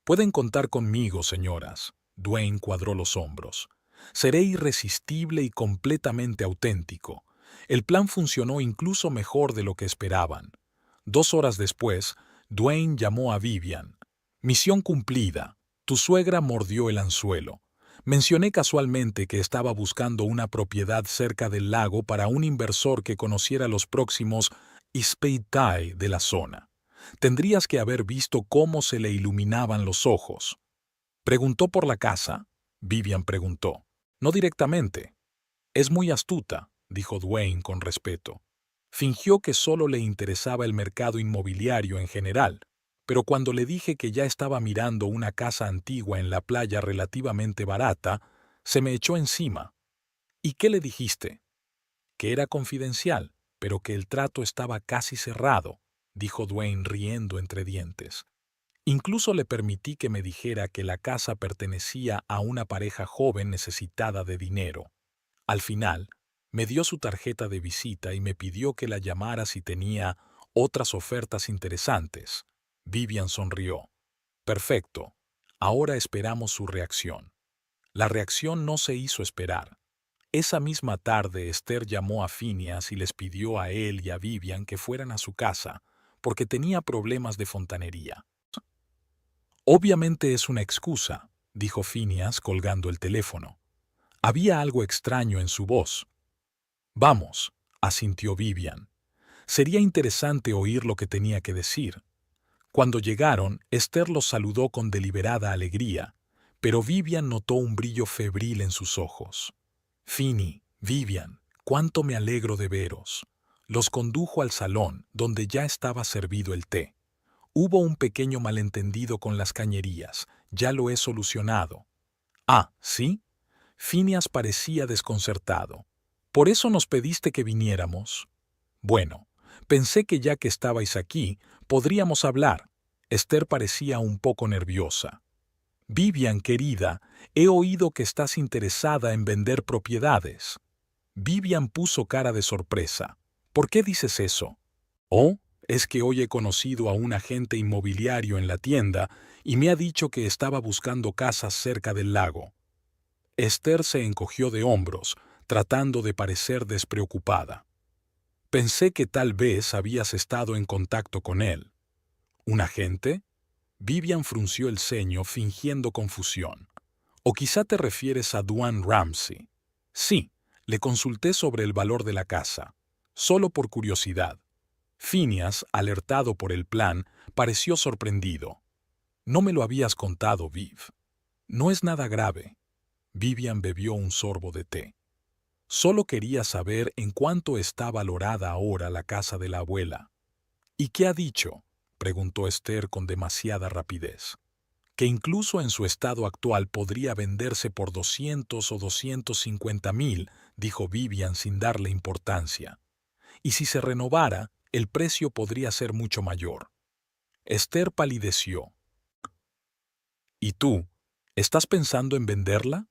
Pueden contar conmigo, señoras. Dwayne cuadró los hombros. Seré irresistible y completamente auténtico. El plan funcionó incluso mejor de lo que esperaban. 2 horas después, Dwayne llamó a Vivian. Misión cumplida. Tu suegra mordió el anzuelo. Mencioné casualmente que estaba buscando una propiedad cerca del lago para un inversor que conociera los próximos Ispeitai de la zona. Tendrías que haber visto cómo se le iluminaban los ojos. ¿Preguntó por la casa? Vivian preguntó. No directamente. Es muy astuta, dijo Dwayne con respeto. Fingió que solo le interesaba el mercado inmobiliario en general, pero cuando le dije que ya estaba mirando una casa antigua en la playa relativamente barata, se me echó encima. ¿Y qué le dijiste? Que era confidencial, pero que el trato estaba casi cerrado, dijo Dwayne riendo entre dientes. Incluso le permití que me dijera que la casa pertenecía a una pareja joven necesitada de dinero. Al final, me dio su tarjeta de visita y me pidió que la llamara si tenía otras ofertas interesantes. Vivian sonrió. Perfecto. Ahora esperamos su reacción. La reacción no se hizo esperar. Esa misma tarde Esther llamó a Phineas y les pidió a él y a Vivian que fueran a su casa, porque tenía problemas de fontanería. Obviamente es una excusa, dijo Phineas colgando el teléfono. Había algo extraño en su voz. Vamos, asintió Vivian. Sería interesante oír lo que tenía que decir. Cuando llegaron, Esther los saludó con deliberada alegría, pero Vivian notó un brillo febril en sus ojos. Finny, Vivian, cuánto me alegro de veros. Los condujo al salón, donde ya estaba servido el té. Hubo un pequeño malentendido con las cañerías, ya lo he solucionado. Ah, ¿sí? Phineas parecía desconcertado. ¿Por eso nos pediste que viniéramos? Bueno, pensé que ya que estabais aquí, podríamos hablar. Esther parecía un poco nerviosa. Vivian, querida, he oído que estás interesada en vender propiedades. Vivian puso cara de sorpresa. ¿Por qué dices eso? Oh, es que hoy he conocido a un agente inmobiliario en la tienda y me ha dicho que estaba buscando casas cerca del lago. Esther se encogió de hombros, tratando de parecer despreocupada. Pensé que tal vez habías estado en contacto con él. ¿Un agente? Vivian frunció el ceño fingiendo confusión. ¿O quizá te refieres a Dwayne Ramsey? Sí, le consulté sobre el valor de la casa, solo por curiosidad. Phineas, alertado por el plan, pareció sorprendido. No me lo habías contado, Viv. No es nada grave. Vivian bebió un sorbo de té. Solo quería saber en cuánto está valorada ahora la casa de la abuela. ¿Y qué ha dicho?, preguntó Esther con demasiada rapidez. Que incluso en su estado actual podría venderse por 200 o 250,000, dijo Vivian sin darle importancia. Y si se renovara, el precio podría ser mucho mayor. Esther palideció. ¿Y tú? ¿Estás pensando en venderla?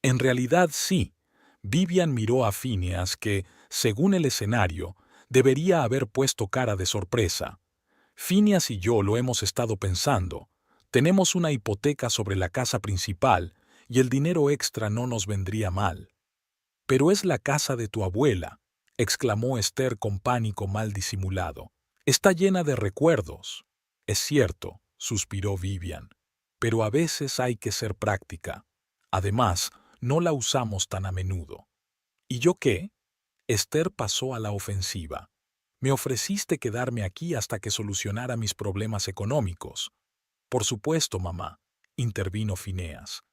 En realidad sí. Vivian miró a Phineas que, según el escenario, debería haber puesto cara de sorpresa. Phineas y yo lo hemos estado pensando. Tenemos una hipoteca sobre la casa principal y el dinero extra no nos vendría mal. Pero es la casa de tu abuela, exclamó Esther con pánico mal disimulado. Está llena de recuerdos. Es cierto, suspiró Vivian, pero a veces hay que ser práctica. Además, no la usamos tan a menudo. ¿Y yo qué? Esther pasó a la ofensiva. Me ofreciste quedarme aquí hasta que solucionara mis problemas económicos. Por supuesto, mamá, intervino Phineas.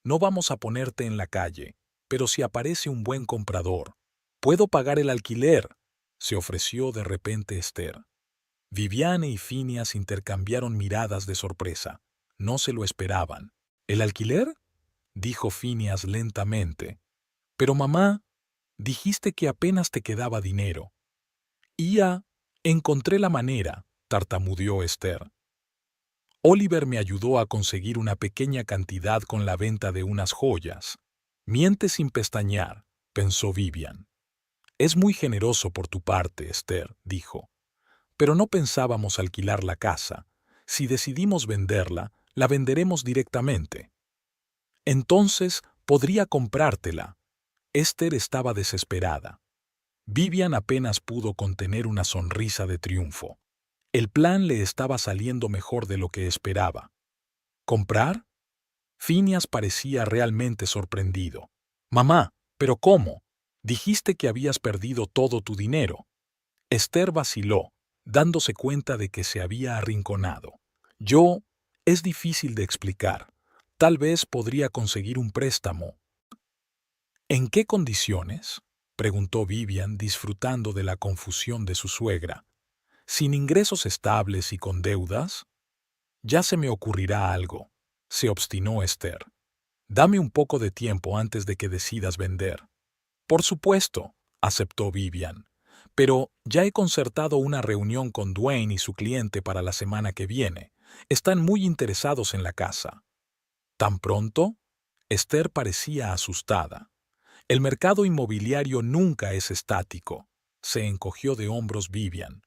No vamos a ponerte en la calle, pero si aparece un buen comprador, puedo pagar el alquiler, se ofreció de repente Esther. Viviane y Phineas intercambiaron miradas de sorpresa. No se lo esperaban. ¿El alquiler?, dijo Phineas lentamente. Pero mamá, dijiste que apenas te quedaba dinero. Encontré la manera, tartamudeó Esther. Oliver me ayudó a conseguir una pequeña cantidad con la venta de unas joyas. Miente sin pestañear, pensó Vivian. Es muy generoso por tu parte, Esther, dijo. Pero no pensábamos alquilar la casa. Si decidimos venderla, la venderemos directamente. Entonces, podría comprártela. Esther estaba desesperada. Vivian apenas pudo contener una sonrisa de triunfo. El plan le estaba saliendo mejor de lo que esperaba. ¿Comprar? Phineas parecía realmente sorprendido. «Mamá, ¿pero cómo? Dijiste que habías perdido todo tu dinero». Esther vaciló, dándose cuenta de que se había arrinconado. Es difícil de explicar. Tal vez podría conseguir un préstamo». «¿En qué condiciones?», preguntó Vivian, disfrutando de la confusión de su suegra. «¿Sin ingresos estables y con deudas?» «Ya se me ocurrirá algo», se obstinó Esther. «Dame un poco de tiempo antes de que decidas vender». «Por supuesto», aceptó Vivian. «Pero ya he concertado una reunión con Dwayne y su cliente para la semana que viene. Están muy interesados en la casa». «¿Tan pronto?». Esther parecía asustada. «El mercado inmobiliario nunca es estático», se encogió de hombros Vivian,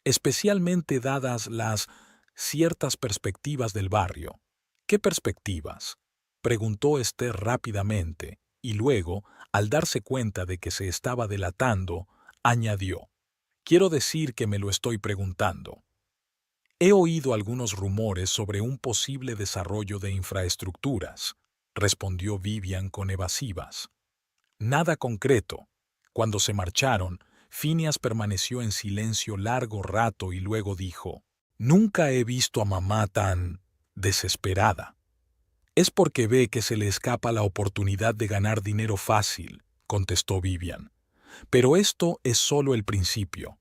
«especialmente dadas las ciertas perspectivas del barrio». «¿Qué perspectivas?», preguntó Esther rápidamente, y luego, al darse cuenta de que se estaba delatando, añadió: «Quiero decir que me lo estoy preguntando». «He oído algunos rumores sobre un posible desarrollo de infraestructuras», respondió Vivian con evasivas. «Nada concreto». Cuando se marcharon, Phineas permaneció en silencio largo rato y luego dijo: «Nunca he visto a mamá tan desesperada». «Es porque ve que se le escapa la oportunidad de ganar dinero fácil», contestó Vivian. «Pero esto es solo el principio.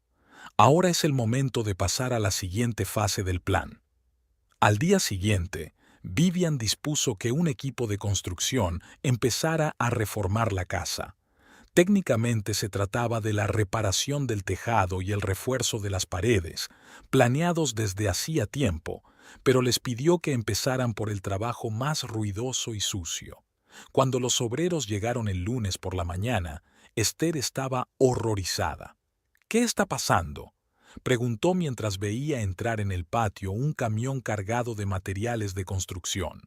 Ahora es el momento de pasar a la siguiente fase del plan». Al día siguiente, Vivian dispuso que un equipo de construcción empezara a reformar la casa. Técnicamente se trataba de la reparación del tejado y el refuerzo de las paredes, planeados desde hacía tiempo, pero les pidió que empezaran por el trabajo más ruidoso y sucio. Cuando los obreros llegaron el lunes por la mañana, Esther estaba horrorizada. «¿Qué está pasando?», preguntó mientras veía entrar en el patio un camión cargado de materiales de construcción.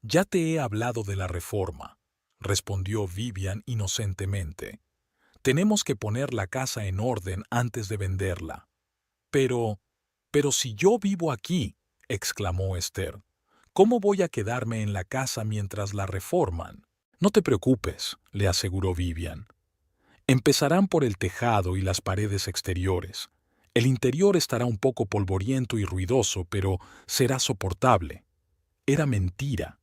«Ya te he hablado de la reforma», respondió Vivian inocentemente. «Tenemos que poner la casa en orden antes de venderla». «Pero si yo vivo aquí», exclamó Esther, «¿cómo voy a quedarme en la casa mientras la reforman?». «No te preocupes», le aseguró Vivian. «Empezarán por el tejado y las paredes exteriores. El interior estará un poco polvoriento y ruidoso, pero será soportable». Era mentira.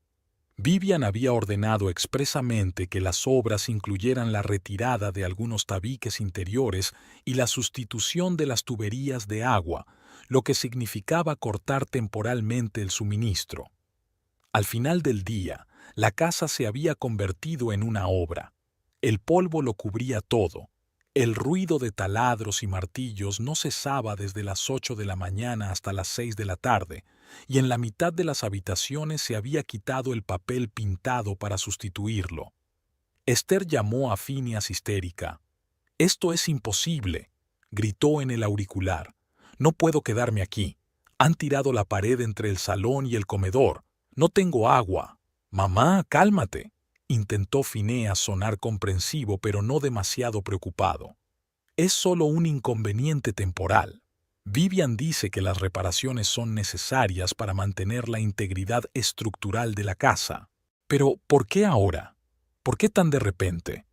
Vivian había ordenado expresamente que las obras incluyeran la retirada de algunos tabiques interiores y la sustitución de las tuberías de agua, lo que significaba cortar temporalmente el suministro. Al final del día, la casa se había convertido en una obra. El polvo lo cubría todo. El ruido de taladros y martillos no cesaba desde las 8 de la mañana hasta las 6 de la tarde, y en la mitad de las habitaciones se había quitado el papel pintado para sustituirlo. Esther llamó a Phineas histérica. «Esto es imposible», gritó en el auricular. «No puedo quedarme aquí. Han tirado la pared entre el salón y el comedor. No tengo agua». «Mamá, cálmate», intentó Phineas sonar comprensivo pero no demasiado preocupado. «Es solo un inconveniente temporal. Vivian dice que las reparaciones son necesarias para mantener la integridad estructural de la casa. Pero, ¿por qué ahora? ¿Por qué tan de repente?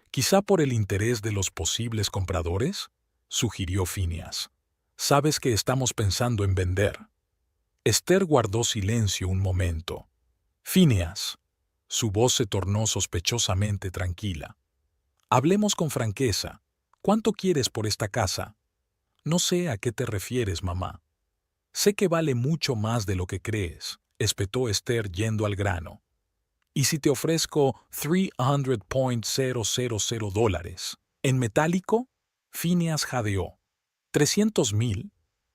¿Quizá por el interés de los posibles compradores?», sugirió Phineas. «Sabes que estamos pensando en vender». Esther guardó silencio un momento. «Phineas». Su voz se tornó sospechosamente tranquila. «Hablemos con franqueza. ¿Cuánto quieres por esta casa?». «No sé a qué te refieres, mamá». «Sé que vale mucho más de lo que crees», espetó Esther yendo al grano. «¿Y si te ofrezco $300,000 en metálico?». Phineas jadeó. «¿300,000?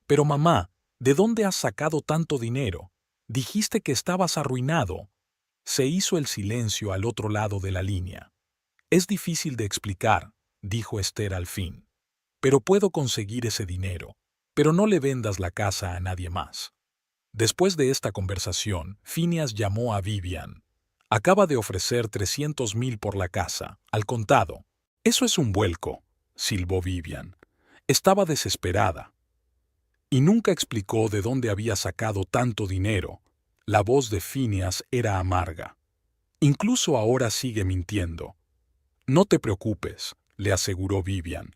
Pero mamá, ¿de dónde has sacado tanto dinero? Dijiste que estabas arruinado». Se hizo el silencio al otro lado de la línea. «Es difícil de explicar», dijo Esther al fin. «Pero puedo conseguir ese dinero. Pero no le vendas la casa a nadie más». Después de esta conversación, Phineas llamó a Vivian. «Acaba de ofrecer 300,000 por la casa, al contado». «Eso es un vuelco», silbó Vivian. Estaba desesperada. «Y nunca explicó de dónde había sacado tanto dinero», La voz de Phineas era amarga. Incluso ahora sigue mintiendo. No te preocupes, le aseguró Vivian.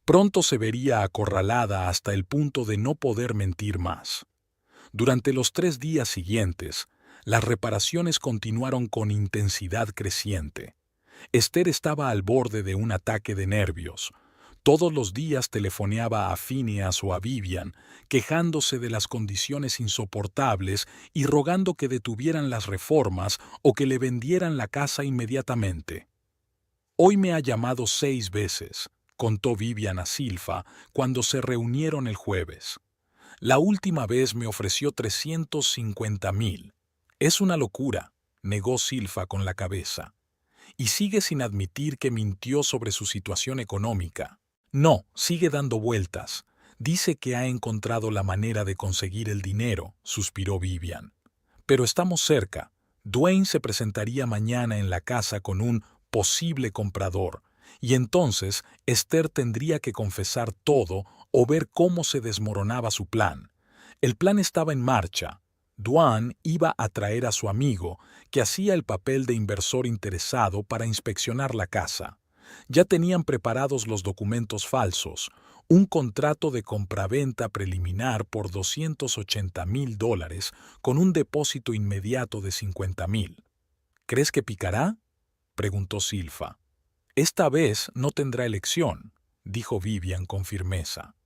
Pronto se vería acorralada hasta el punto de no poder mentir más. Durante los 3 días siguientes, las reparaciones continuaron con intensidad creciente. Esther estaba al borde de un ataque de nervios. Todos los días telefoneaba a Phineas o a Vivian, quejándose de las condiciones insoportables y rogando que detuvieran las reformas o que le vendieran la casa inmediatamente. Hoy me ha llamado 6 veces, contó Vivian a Silfa cuando se reunieron el jueves. La última vez me ofreció 350,000. Es una locura, negó Silfa con la cabeza. Y sigue sin admitir que mintió sobre su situación económica. No, sigue dando vueltas. Dice que ha encontrado la manera de conseguir el dinero, suspiró Vivian. Pero estamos cerca. Dwayne se presentaría mañana en la casa con un posible comprador, y entonces Esther tendría que confesar todo o ver cómo se desmoronaba su plan. El plan estaba en marcha. Dwayne iba a traer a su amigo, que hacía el papel de inversor interesado para inspeccionar la casa. Ya tenían preparados los documentos falsos, un contrato de compraventa preliminar por $280,000 con un depósito inmediato de 50,000. ¿Crees que picará?, preguntó Silfa. Esta vez no tendrá elección, dijo Vivian con firmeza.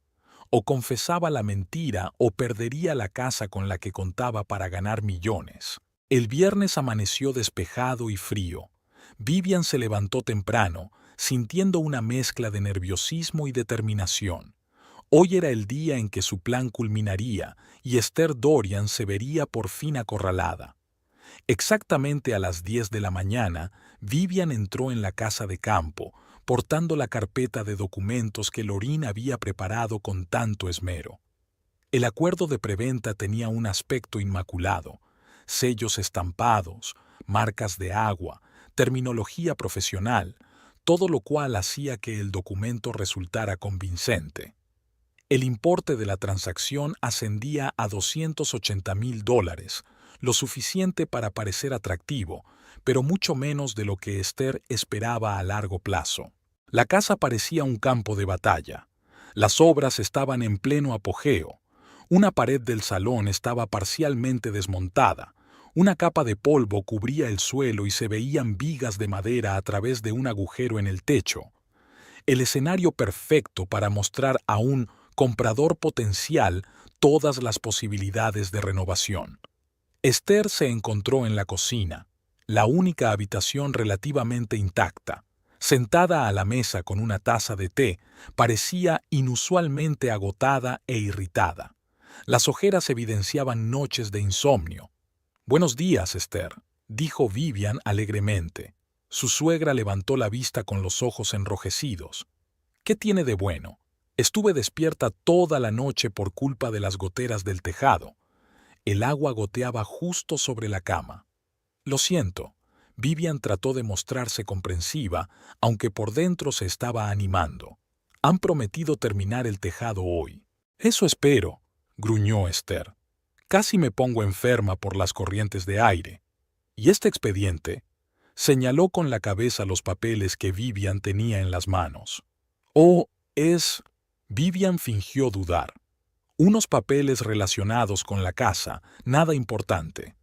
O confesaba la mentira o perdería la casa con la que contaba para ganar millones. El viernes amaneció despejado y frío. Vivian se levantó temprano, sintiendo una mezcla de nerviosismo y determinación. Hoy era el día en que su plan culminaría y Esther Dorian se vería por fin acorralada. Exactamente a las 10 de la mañana, Vivian entró en la casa de campo, portando la carpeta de documentos que Lorin había preparado con tanto esmero. El acuerdo de preventa tenía un aspecto inmaculado: sellos estampados, marcas de agua, terminología profesional, todo lo cual hacía que el documento resultara convincente. El importe de la transacción ascendía a $280,000, lo suficiente para parecer atractivo, pero mucho menos de lo que Esther esperaba a largo plazo. La casa parecía un campo de batalla. Las obras estaban en pleno apogeo. Una pared del salón estaba parcialmente desmontada. Una capa de polvo cubría el suelo y se veían vigas de madera a través de un agujero en el techo. El escenario perfecto para mostrar a un comprador potencial todas las posibilidades de renovación. Esther se encontró en la cocina, la única habitación relativamente intacta. Sentada a la mesa con una taza de té, parecía inusualmente agotada e irritada. Las ojeras evidenciaban noches de insomnio. «Buenos días, Esther», dijo Vivian alegremente. Su suegra levantó la vista con los ojos enrojecidos. «¿Qué tiene de bueno? Estuve despierta toda la noche por culpa de las goteras del tejado. El agua goteaba justo sobre la cama». «Lo siento». Vivian trató de mostrarse comprensiva, aunque por dentro se estaba animando. «Han prometido terminar el tejado hoy». «Eso espero», gruñó Esther. «Casi me pongo enferma por las corrientes de aire». «¿Y este expediente?», señaló con la cabeza los papeles que Vivian tenía en las manos. «Oh, es...». Vivian fingió dudar. «Unos papeles relacionados con la casa, nada importante».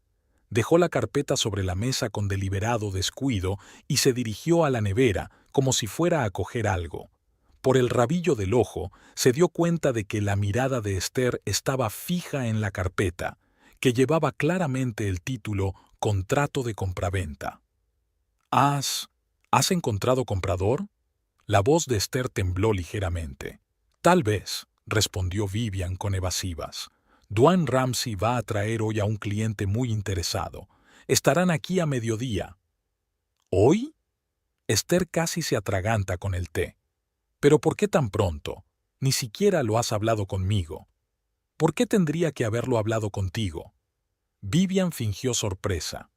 Dejó la carpeta sobre la mesa con deliberado descuido y se dirigió a la nevera como si fuera a coger algo. Por el rabillo del ojo se dio cuenta de que la mirada de Esther estaba fija en la carpeta, que llevaba claramente el título «Contrato de compraventa». ¿Has encontrado comprador?». La voz de Esther tembló ligeramente. «Tal vez», respondió Vivian con evasivas. «Dwayne Ramsey va a traer hoy a un cliente muy interesado. Estarán aquí a mediodía». «¿Hoy?». Esther casi se atraganta con el té. «¿Pero por qué tan pronto? Ni siquiera lo has hablado conmigo». «¿Por qué tendría que haberlo hablado contigo?». Vivian fingió sorpresa.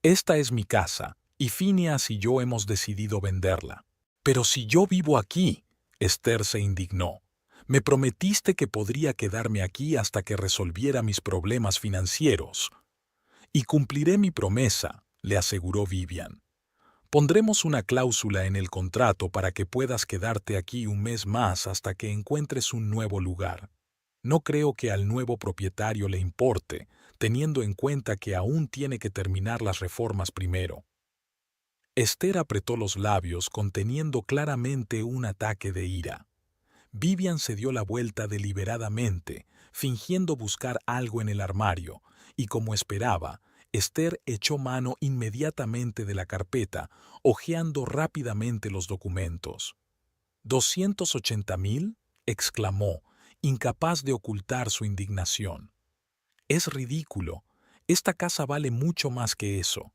«Esta es mi casa, y Phineas y yo hemos decidido venderla». «Pero si yo vivo aquí», Esther se indignó. «Me prometiste que podría quedarme aquí hasta que resolviera mis problemas financieros». Y cumpliré mi promesa, le aseguró Vivian. Pondremos una cláusula en el contrato para que puedas quedarte aquí un mes más hasta que encuentres un nuevo lugar. No creo que al nuevo propietario le importe, teniendo en cuenta que aún tiene que terminar las reformas primero. Esther apretó los labios conteniendo claramente un ataque de ira. Vivian se dio la vuelta deliberadamente, fingiendo buscar algo en el armario, y como esperaba, Esther echó mano inmediatamente de la carpeta, hojeando rápidamente los documentos. ¿280,000? Exclamó, incapaz de ocultar su indignación. Es ridículo. Esta casa vale mucho más que eso.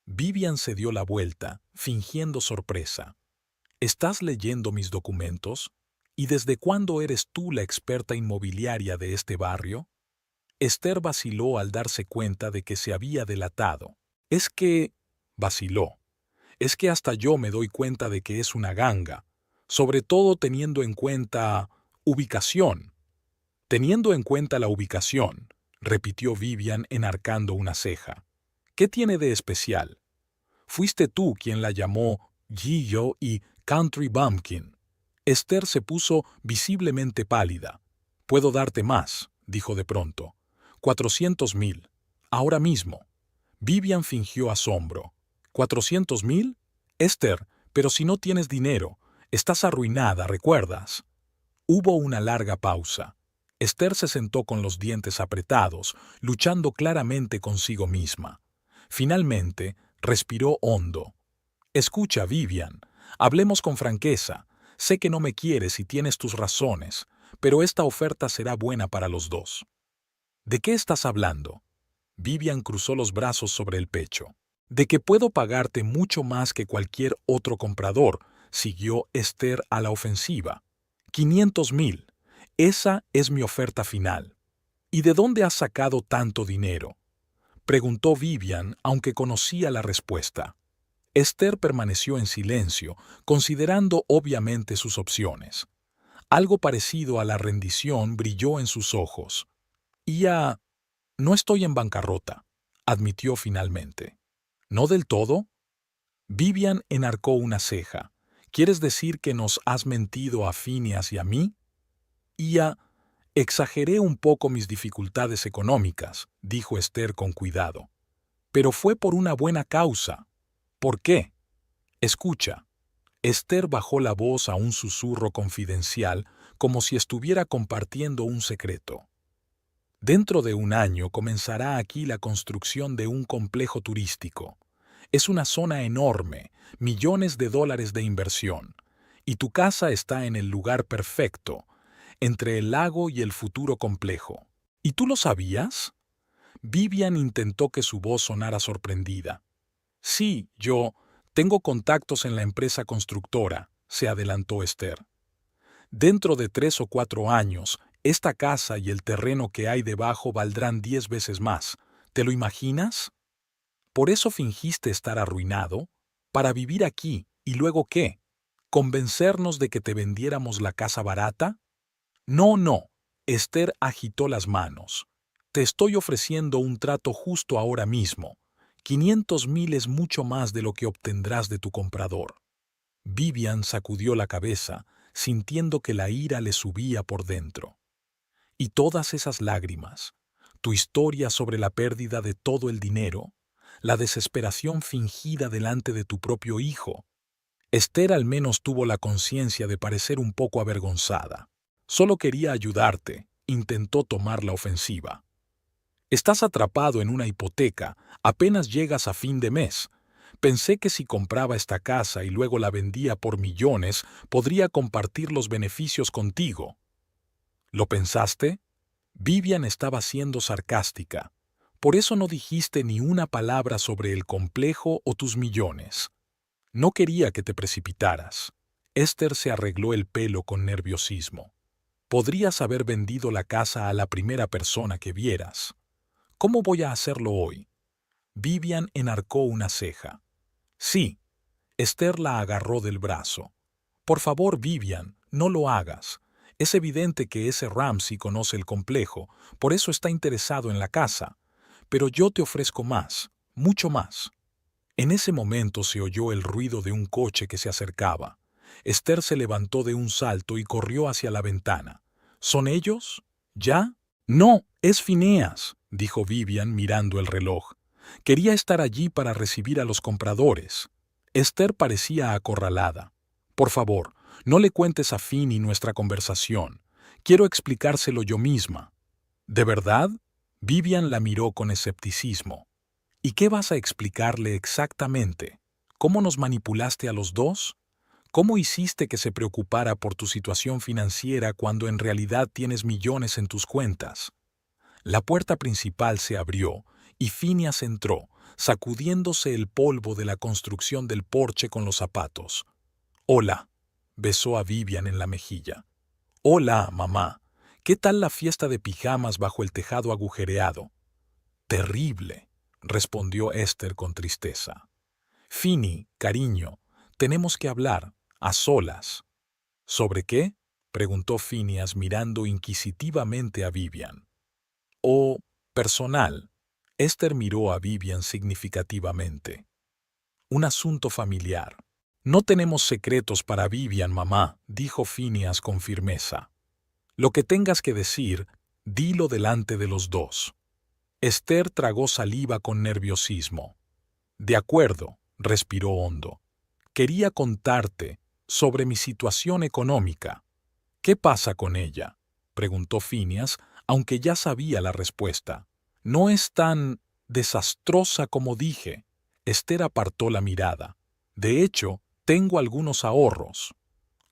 Vivian se dio la vuelta, fingiendo sorpresa. ¿Estás leyendo mis documentos? ¿Y desde cuándo eres tú la experta inmobiliaria de este barrio? Esther vaciló al darse cuenta de que se había delatado. Vaciló. Es que hasta yo me doy cuenta de que es una ganga, sobre todo teniendo en cuenta ubicación. Teniendo en cuenta la ubicación, repitió Vivian enarcando una ceja. ¿Qué tiene de especial? Fuiste tú quien la llamó Gillo y Country Bumpkin. Esther se puso visiblemente pálida. Puedo darte más, dijo de pronto. 400,000. Ahora mismo. Vivian fingió asombro. ¿400,000? Esther, pero si no tienes dinero, estás arruinada, ¿recuerdas? Hubo una larga pausa. Esther se sentó con los dientes apretados, luchando claramente consigo misma. Finalmente, respiró hondo. Escucha, Vivian, hablemos con franqueza. Sé que no me quieres y tienes tus razones, pero esta oferta será buena para los dos. ¿De qué estás hablando? Vivian cruzó los brazos sobre el pecho. De que puedo pagarte mucho más que cualquier otro comprador, siguió Esther a la ofensiva. 500,000. Esa es mi oferta final. ¿Y de dónde has sacado tanto dinero? Preguntó Vivian, aunque conocía la respuesta. Esther permaneció en silencio, considerando obviamente sus opciones. Algo parecido a la rendición brilló en sus ojos. No estoy en bancarrota, admitió finalmente. ¿No del todo? Vivian enarcó una ceja. ¿Quieres decir que nos has mentido a Phineas y a mí? Exageré un poco mis dificultades económicas, dijo Esther con cuidado. Pero fue por una buena causa. ¿Por qué? Escucha. Esther bajó la voz a un susurro confidencial, como si estuviera compartiendo un secreto. Dentro de un año comenzará aquí la construcción de un complejo turístico. Es una zona enorme, millones de dólares de inversión. Y tu casa está en el lugar perfecto, entre el lago y el futuro complejo. ¿Y tú lo sabías? Vivian intentó que su voz sonara sorprendida. Sí, yo tengo contactos en la empresa constructora, se adelantó Esther. Dentro de 3 o 4 años, esta casa y el terreno que hay debajo valdrán 10 veces más. ¿Te lo imaginas? ¿Por eso fingiste estar arruinado? ¿Para vivir aquí? ¿Y luego qué? ¿Convencernos de que te vendiéramos la casa barata? No, no. Esther agitó las manos. Te estoy ofreciendo un trato justo ahora mismo. 500,000 es mucho más de lo que obtendrás de tu comprador. Vivian sacudió la cabeza, sintiendo que la ira le subía por dentro. Y todas esas lágrimas, tu historia sobre la pérdida de todo el dinero, la desesperación fingida delante de tu propio hijo. Esther al menos tuvo la conciencia de parecer un poco avergonzada. Solo quería ayudarte, intentó tomar la ofensiva. Estás atrapado en una hipoteca, apenas llegas a fin de mes. Pensé que si compraba esta casa y luego la vendía por millones, podría compartir los beneficios contigo. ¿Lo pensaste? Vivian estaba siendo sarcástica. Por eso no dijiste ni una palabra sobre el complejo o tus millones. No quería que te precipitaras. Esther se arregló el pelo con nerviosismo. Podrías haber vendido la casa a la primera persona que vieras. ¿Cómo voy a hacerlo hoy? Vivian enarcó una ceja. Sí. Esther la agarró del brazo. Por favor, Vivian, no lo hagas. Es evidente que ese Ramsey conoce el complejo, por eso está interesado en la casa. pero yo te ofrezco más, mucho más. En ese momento se oyó el ruido de un coche que se acercaba. Esther se levantó de un salto y corrió hacia la ventana. ¿Son ellos? ¿Ya? No, es Phineas, dijo Vivian mirando el reloj. Quería estar allí para recibir a los compradores. Esther parecía acorralada. Por favor, no le cuentes a Finny nuestra conversación. Quiero explicárselo yo misma. ¿De verdad? Vivian la miró con escepticismo. ¿Y qué vas a explicarle exactamente? ¿Cómo nos manipulaste a los dos? ¿Cómo hiciste que se preocupara por tu situación financiera cuando en realidad tienes millones en tus cuentas? La puerta principal se abrió y Phineas entró, sacudiéndose el polvo de la construcción del porche con los zapatos. «Hola», besó a Vivian en la mejilla. «Hola, mamá. ¿Qué tal la fiesta de pijamas bajo el tejado agujereado?» «Terrible», respondió Esther con tristeza. «Finny, cariño, tenemos que hablar, a solas». «¿Sobre qué?», preguntó Phineas mirando inquisitivamente a Vivian. «O personal». Esther miró a Vivian significativamente. «Un asunto familiar». «No tenemos secretos para Vivian, mamá», dijo Phineas con firmeza. «Lo que tengas que decir, dilo delante de los dos». Esther tragó saliva con nerviosismo. «De acuerdo», respiró hondo. «Quería contarte sobre mi situación económica». «¿Qué pasa con ella?», preguntó Phineas, aunque ya sabía la respuesta. «No es tan desastrosa como dije». Esther apartó la mirada. «De hecho, tengo algunos ahorros».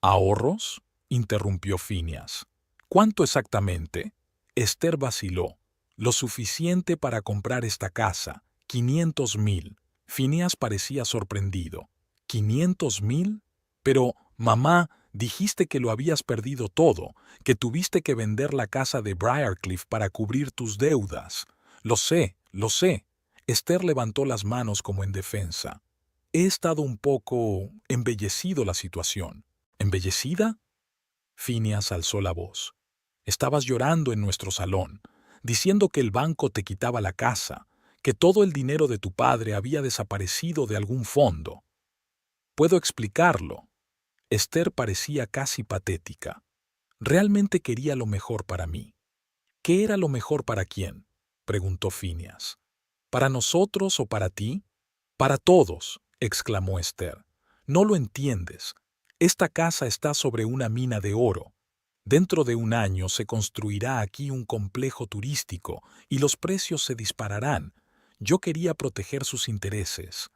«¿Ahorros?», interrumpió Phineas. «¿Cuánto exactamente?». Esther vaciló. «Lo suficiente para comprar esta casa, 500,000». Phineas parecía sorprendido. ¿500,000? Pero, mamá, dijiste que lo habías perdido todo, que tuviste que vender la casa de Briarcliff para cubrir tus deudas. Lo sé, lo sé. Esther levantó las manos como en defensa. He estado un poco embellecido la situación. ¿Embellecida? Phineas alzó la voz. Estabas llorando en nuestro salón, diciendo que el banco te quitaba la casa, que todo el dinero de tu padre había desaparecido de algún fondo. Puedo explicarlo. Esther parecía casi patética. Realmente quería lo mejor para mí. ¿Qué era lo mejor para quién?, preguntó Phineas. ¿Para nosotros o para ti? Para todos, exclamó Esther. No lo entiendes. Esta casa está sobre una mina de oro. Dentro de un año se construirá aquí un complejo turístico y los precios se dispararán. Yo quería proteger sus intereses.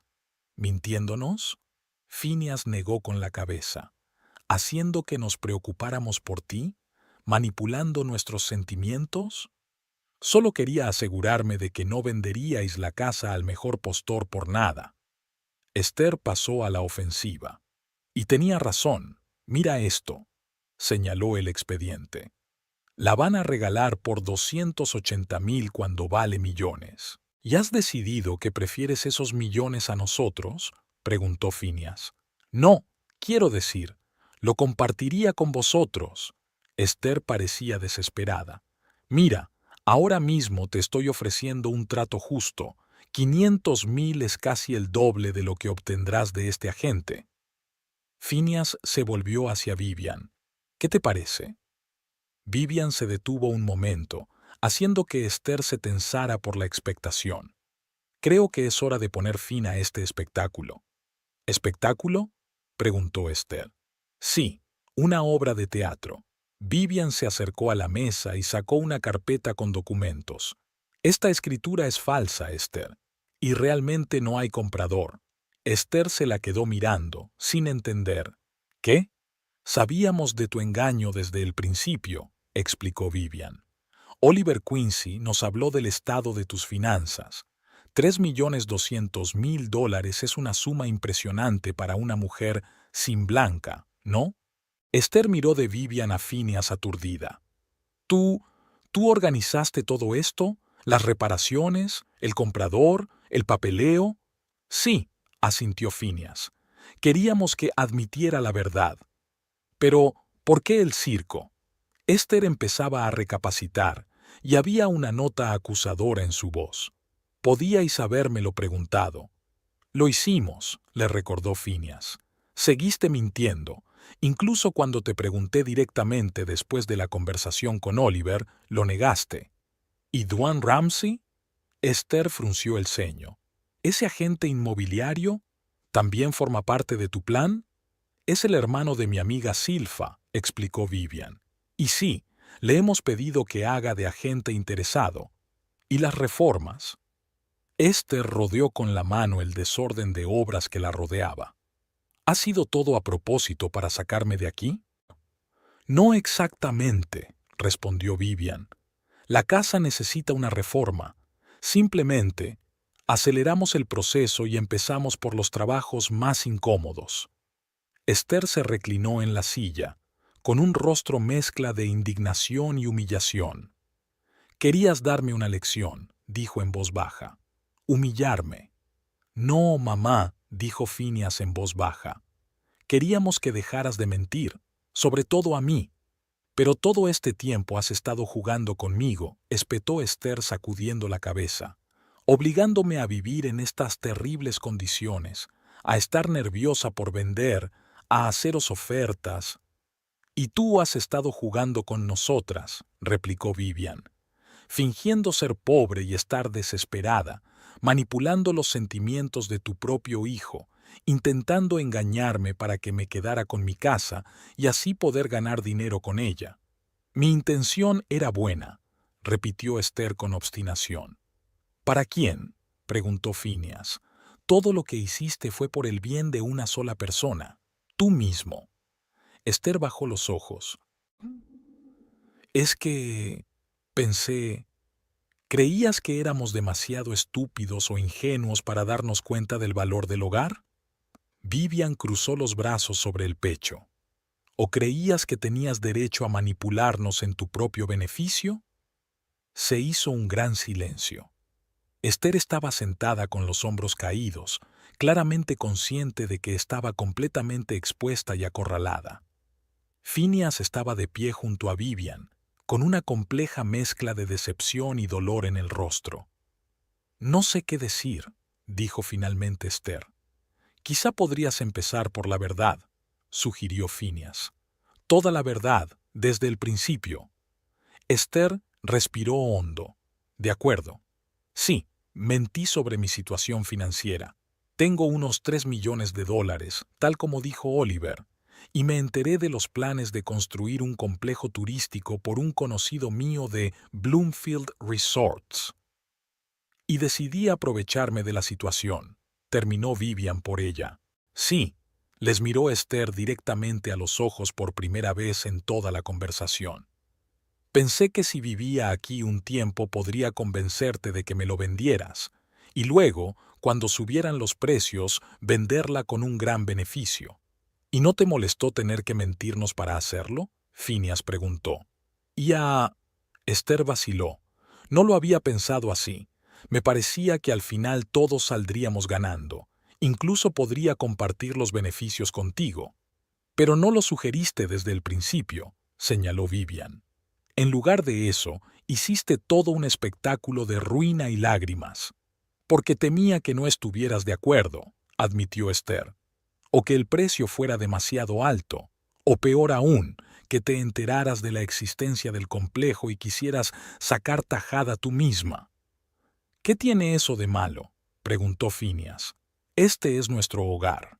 ¿Mintiéndonos? Phineas negó con la cabeza. ¿Haciendo que nos preocupáramos por ti? ¿Manipulando nuestros sentimientos? Solo quería asegurarme de que no venderíais la casa al mejor postor por nada. Esther pasó a la ofensiva. Y tenía razón. Mira esto, señaló el expediente. La van a regalar por 280,000 cuando vale millones. ¿Y has decidido que prefieres esos millones a nosotros?, preguntó Phineas. No, quiero decir, lo compartiría con vosotros. Esther parecía desesperada. Mira, ahora mismo te estoy ofreciendo un trato justo. 500,000 es casi el doble de lo que obtendrás de este agente. Phineas se volvió hacia Vivian. ¿Qué te parece? Vivian se detuvo un momento, haciendo que Esther se tensara por la expectación. Creo que es hora de poner fin a este espectáculo. ¿Espectáculo?, preguntó Esther. Sí, una obra de teatro. Vivian se acercó a la mesa y sacó una carpeta con documentos. Esta escritura es falsa, Esther, y realmente no hay comprador. Esther se la quedó mirando, sin entender. ¿Qué? Sabíamos de tu engaño desde el principio, explicó Vivian. Oliver Quincy nos habló del estado de tus finanzas. $3,200,000 es una suma impresionante para una mujer sin blanca, ¿no? Esther miró de Vivian a Phineas aturdida. ¿Tú organizaste todo esto? ¿Las reparaciones? ¿El comprador? ¿El papeleo? Sí, asintió Phineas. Queríamos que admitiera la verdad. Pero, ¿por qué el circo? Esther empezaba a recapacitar, y había una nota acusadora en su voz. Podíais habérmelo preguntado. Lo hicimos, le recordó Phineas. Seguiste mintiendo. Incluso cuando te pregunté directamente después de la conversación con Oliver, lo negaste. ¿Y Dwayne Ramsey? Esther frunció el ceño. ¿Ese agente inmobiliario también forma parte de tu plan? Es el hermano de mi amiga Silfa, explicó Vivian. Y sí, le hemos pedido que haga de agente interesado. ¿Y las reformas? Esther rodeó con la mano el desorden de obras que la rodeaba. ¿Ha sido todo a propósito para sacarme de aquí? No exactamente, respondió Vivian. La casa necesita una reforma. Simplemente, aceleramos el proceso y empezamos por los trabajos más incómodos. Esther se reclinó en la silla, con un rostro mezcla de indignación y humillación. Querías darme una lección, dijo en voz baja. Humillarme. No, mamá, dijo Phineas en voz baja. Queríamos que dejaras de mentir, sobre todo a mí. Pero todo este tiempo has estado jugando conmigo, espetó Esther sacudiendo la cabeza, obligándome a vivir en estas terribles condiciones, a estar nerviosa por vender, a haceros ofertas. Y tú has estado jugando con nosotras, replicó Vivian, fingiendo ser pobre y estar desesperada, manipulando los sentimientos de tu propio hijo, intentando engañarme para que me quedara con mi casa y así poder ganar dinero con ella. Mi intención era buena, repitió Esther con obstinación. ¿Para quién?, preguntó Phineas. Todo lo que hiciste fue por el bien de una sola persona, tú mismo. Esther bajó los ojos. Es que... pensé... ¿Creías que éramos demasiado estúpidos o ingenuos para darnos cuenta del valor del hogar? Vivian cruzó los brazos sobre el pecho. ¿O creías que tenías derecho a manipularnos en tu propio beneficio? Se hizo un gran silencio. Esther estaba sentada con los hombros caídos, claramente consciente de que estaba completamente expuesta y acorralada. Phineas estaba de pie junto a Vivian, con una compleja mezcla de decepción y dolor en el rostro. No sé qué decir, dijo finalmente Esther. Quizá podrías empezar por la verdad, sugirió Phineas. Toda la verdad, desde el principio. Esther respiró hondo. De acuerdo. Sí, mentí sobre mi situación financiera. Tengo unos $3 millones, tal como dijo Oliver, y me enteré de los planes de construir un complejo turístico por un conocido mío de Bloomfield Resorts. Y decidí aprovecharme de la situación. Terminó Vivian por ella. Sí, les miró Esther directamente a los ojos por primera vez en toda la conversación. Pensé que si vivía aquí un tiempo podría convencerte de que me lo vendieras, y luego, cuando subieran los precios, venderla con un gran beneficio. ¿Y no te molestó tener que mentirnos para hacerlo?, Phineas preguntó. Esther vaciló. No lo había pensado así. Me parecía que al final todos saldríamos ganando. Incluso podría compartir los beneficios contigo. Pero no lo sugeriste desde el principio, señaló Vivian. En lugar de eso, hiciste todo un espectáculo de ruina y lágrimas. Porque temía que no estuvieras de acuerdo, admitió Esther. O que el precio fuera demasiado alto. O peor aún, que te enteraras de la existencia del complejo y quisieras sacar tajada tú misma. ¿Qué tiene eso de malo?, preguntó Phineas. Este es nuestro hogar.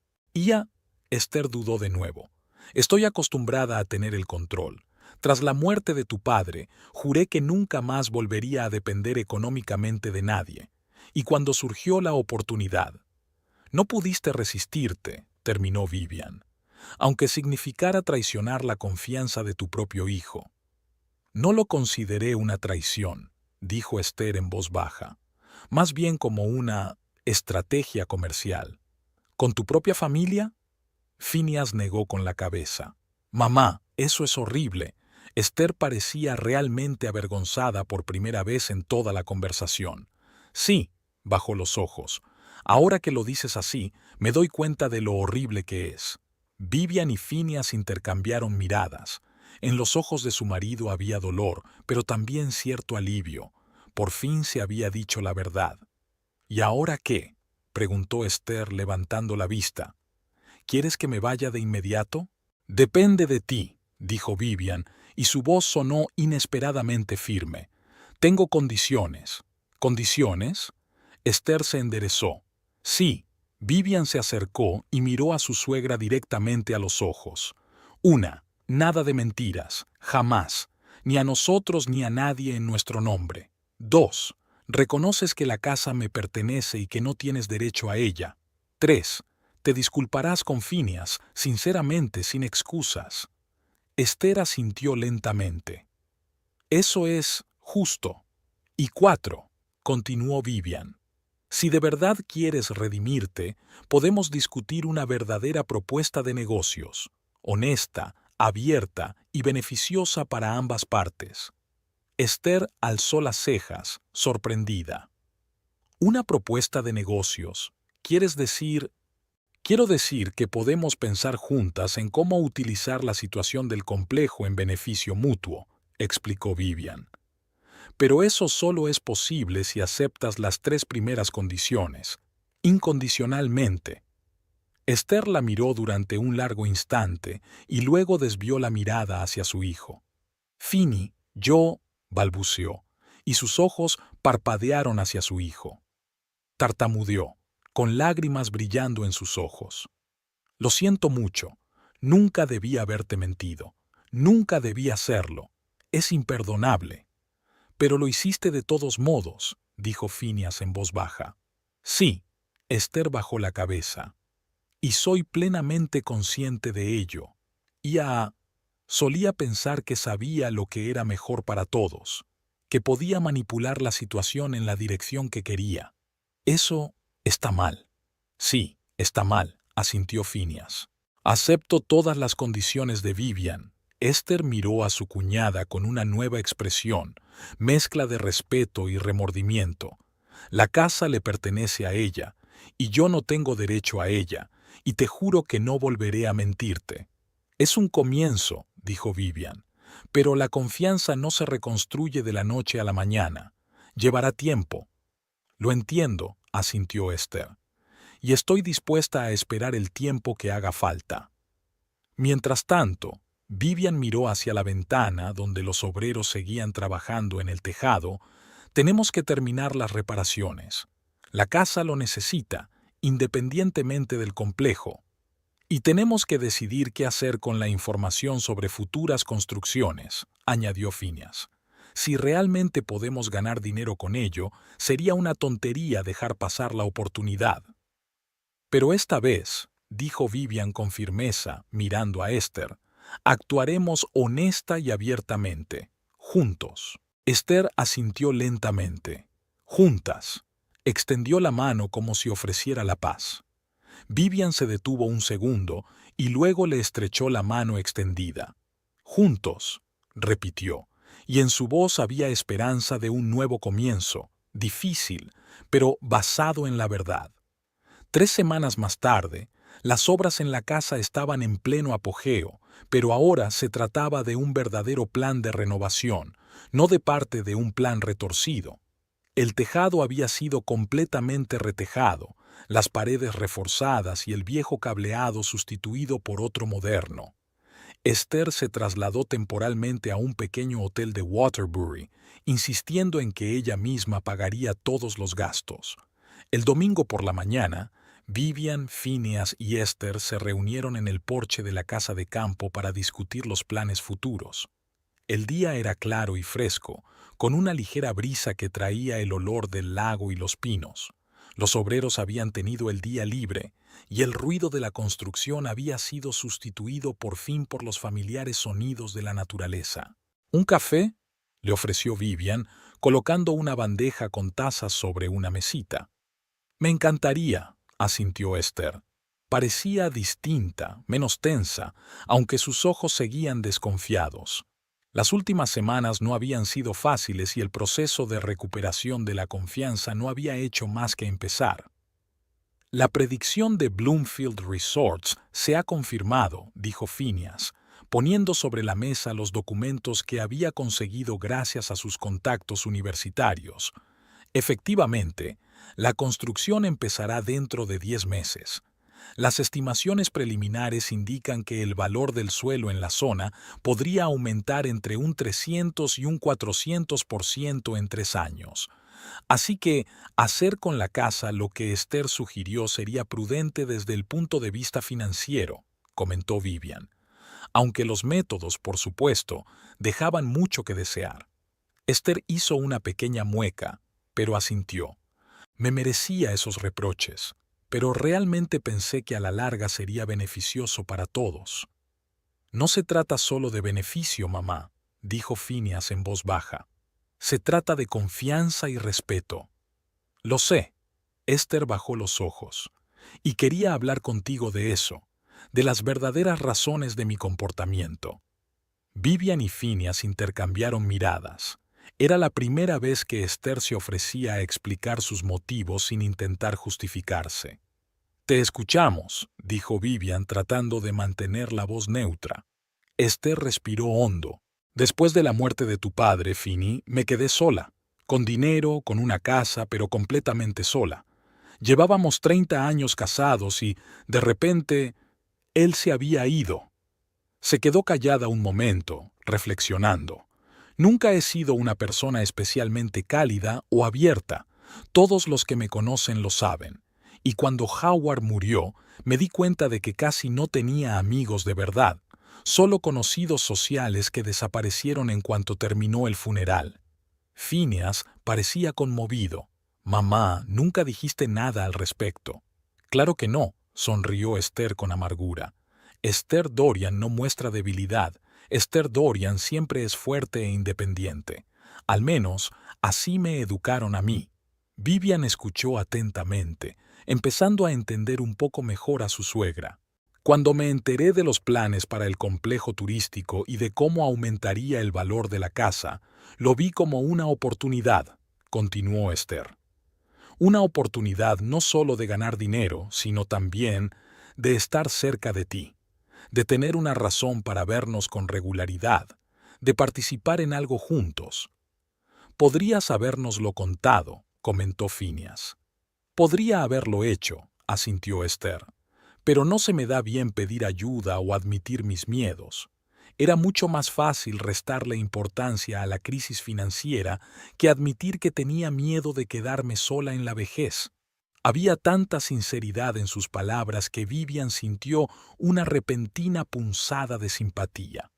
Esther dudó de nuevo. Estoy acostumbrada a tener el control. Tras la muerte de tu padre, juré que nunca más volvería a depender económicamente de nadie. Y cuando surgió la oportunidad, no pudiste resistirte, terminó Vivian, aunque significara traicionar la confianza de tu propio hijo. No lo consideré una traición, dijo Esther en voz baja, más bien como una estrategia comercial. ¿Con tu propia familia? Phineas negó con la cabeza. Mamá, eso es horrible. Esther parecía realmente avergonzada por primera vez en toda la conversación. Sí, bajó los ojos. Ahora que lo dices así, me doy cuenta de lo horrible que es. Vivian y Phineas intercambiaron miradas. En los ojos de su marido había dolor, pero también cierto alivio. Por fin se había dicho la verdad. ¿Y ahora qué?, preguntó Esther levantando la vista. ¿Quieres que me vaya de inmediato? Depende de ti, dijo Vivian, y su voz sonó inesperadamente firme. Tengo condiciones. ¿Condiciones? Esther se enderezó. Sí. Vivian se acercó y miró a su suegra directamente a los ojos. Una, nada de mentiras, jamás, ni a nosotros ni a nadie en nuestro nombre. 2. Reconoces que la casa me pertenece y que no tienes derecho a ella. 3. Te disculparás con Phineas, sinceramente, sin excusas. Esther asintió lentamente. Eso es justo. Y 4. Continuó Vivian. Si de verdad quieres redimirte, podemos discutir una verdadera propuesta de negocios, honesta, abierta y beneficiosa para ambas partes. Esther alzó las cejas, sorprendida. ¿Una propuesta de negocios? ¿Quieres decir? Quiero decir que podemos pensar juntas en cómo utilizar la situación del complejo en beneficio mutuo, explicó Vivian. Pero eso solo es posible si aceptas las 3 primeras condiciones, incondicionalmente. Esther la miró durante un largo instante y luego desvió la mirada hacia su hijo. Finny, yo, balbuceó, y sus ojos parpadearon hacia su hijo. Tartamudeó, con lágrimas brillando en sus ojos. Lo siento mucho. Nunca debí haberte mentido. Nunca debí hacerlo. Es imperdonable. Pero lo hiciste de todos modos, dijo Phineas en voz baja. Sí, Esther bajó la cabeza. Y soy plenamente consciente de ello. Solía pensar que sabía lo que era mejor para todos, que podía manipular la situación en la dirección que quería. Eso está mal. Sí, está mal, asintió Phineas. Acepto todas las condiciones de Vivian. Esther miró a su cuñada con una nueva expresión, mezcla de respeto y remordimiento. La casa le pertenece a ella, y yo no tengo derecho a ella, y te juro que no volveré a mentirte. Es un comienzo, dijo Vivian, pero la confianza no se reconstruye de la noche a la mañana. Llevará tiempo. Lo entiendo, asintió Esther, y estoy dispuesta a esperar el tiempo que haga falta. Mientras tanto, Vivian miró hacia la ventana donde los obreros seguían trabajando en el tejado. Tenemos que terminar las reparaciones. La casa lo necesita, independientemente del complejo. Y tenemos que decidir qué hacer con la información sobre futuras construcciones, añadió Phineas. Si realmente podemos ganar dinero con ello, sería una tontería dejar pasar la oportunidad. Pero esta vez, dijo Vivian con firmeza, mirando a Esther, actuaremos honesta y abiertamente, juntos. Esther asintió lentamente. Juntas. Extendió la mano como si ofreciera la paz. Vivian se detuvo un segundo y luego le estrechó la mano extendida. Juntos, repitió, y en su voz había esperanza de un nuevo comienzo, difícil, pero basado en la verdad. 3 semanas más tarde, las obras en la casa estaban en pleno apogeo, pero ahora se trataba de un verdadero plan de renovación, no de parte de un plan retorcido. El tejado había sido completamente retejado, las paredes reforzadas y el viejo cableado sustituido por otro moderno. Esther se trasladó temporalmente a un pequeño hotel de Waterbury, insistiendo en que ella misma pagaría todos los gastos. El domingo por la mañana, Vivian, Phineas y Esther se reunieron en el porche de la casa de campo para discutir los planes futuros. El día era claro y fresco, con una ligera brisa que traía el olor del lago y los pinos. Los obreros habían tenido el día libre, y el ruido de la construcción había sido sustituido por fin por los familiares sonidos de la naturaleza. ¿Un café?, le ofreció Vivian, colocando una bandeja con tazas sobre una mesita. Me encantaría, asintió Esther. Parecía distinta, menos tensa, aunque sus ojos seguían desconfiados. Las últimas semanas no habían sido fáciles y el proceso de recuperación de la confianza no había hecho más que empezar. La predicción de Bloomfield Resorts se ha confirmado, dijo Phineas, poniendo sobre la mesa los documentos que había conseguido gracias a sus contactos universitarios. Efectivamente, la construcción empezará dentro de 10 meses. Las estimaciones preliminares indican que el valor del suelo en la zona podría aumentar entre un 300 y un 400% en 3 años. Así que hacer con la casa lo que Esther sugirió sería prudente desde el punto de vista financiero, comentó Vivian, aunque los métodos, por supuesto, dejaban mucho que desear. Esther hizo una pequeña mueca, pero asintió. Me merecía esos reproches, pero realmente pensé que a la larga sería beneficioso para todos. No se trata solo de beneficio, mamá, dijo Phineas en voz baja. Se trata de confianza y respeto. Lo sé. Esther bajó los ojos. Y quería hablar contigo de eso, de las verdaderas razones de mi comportamiento. Vivian y Phineas intercambiaron miradas. Era la primera vez que Esther se ofrecía a explicar sus motivos sin intentar justificarse. Te escuchamos, dijo Vivian tratando de mantener la voz neutra. Esther respiró hondo. Después de la muerte de tu padre, Finny, me quedé sola, con dinero, con una casa, pero completamente sola. Llevábamos 30 años casados y, de repente, él se había ido. Se quedó callada un momento, reflexionando. Nunca he sido una persona especialmente cálida o abierta. Todos los que me conocen lo saben. Y cuando Howard murió, me di cuenta de que casi no tenía amigos de verdad, solo conocidos sociales que desaparecieron en cuanto terminó el funeral. Phineas parecía conmovido. Mamá, nunca dijiste nada al respecto. Claro que no, sonrió Esther con amargura. Esther Dorian no muestra debilidad. Esther Dorian siempre es fuerte e independiente. Al menos, así me educaron a mí. Vivian escuchó atentamente, empezando a entender un poco mejor a su suegra. Cuando me enteré de los planes para el complejo turístico y de cómo aumentaría el valor de la casa, lo vi como una oportunidad, continuó Esther. Una oportunidad no solo de ganar dinero, sino también de estar cerca de ti, de tener una razón para vernos con regularidad, de participar en algo juntos. Podrías habérnoslo contado, comentó Phineas. Podría haberlo hecho, asintió Esther, pero no se me da bien pedir ayuda o admitir mis miedos. Era mucho más fácil restarle importancia a la crisis financiera que admitir que tenía miedo de quedarme sola en la vejez. Había tanta sinceridad en sus palabras que Vivian sintió una repentina punzada de simpatía.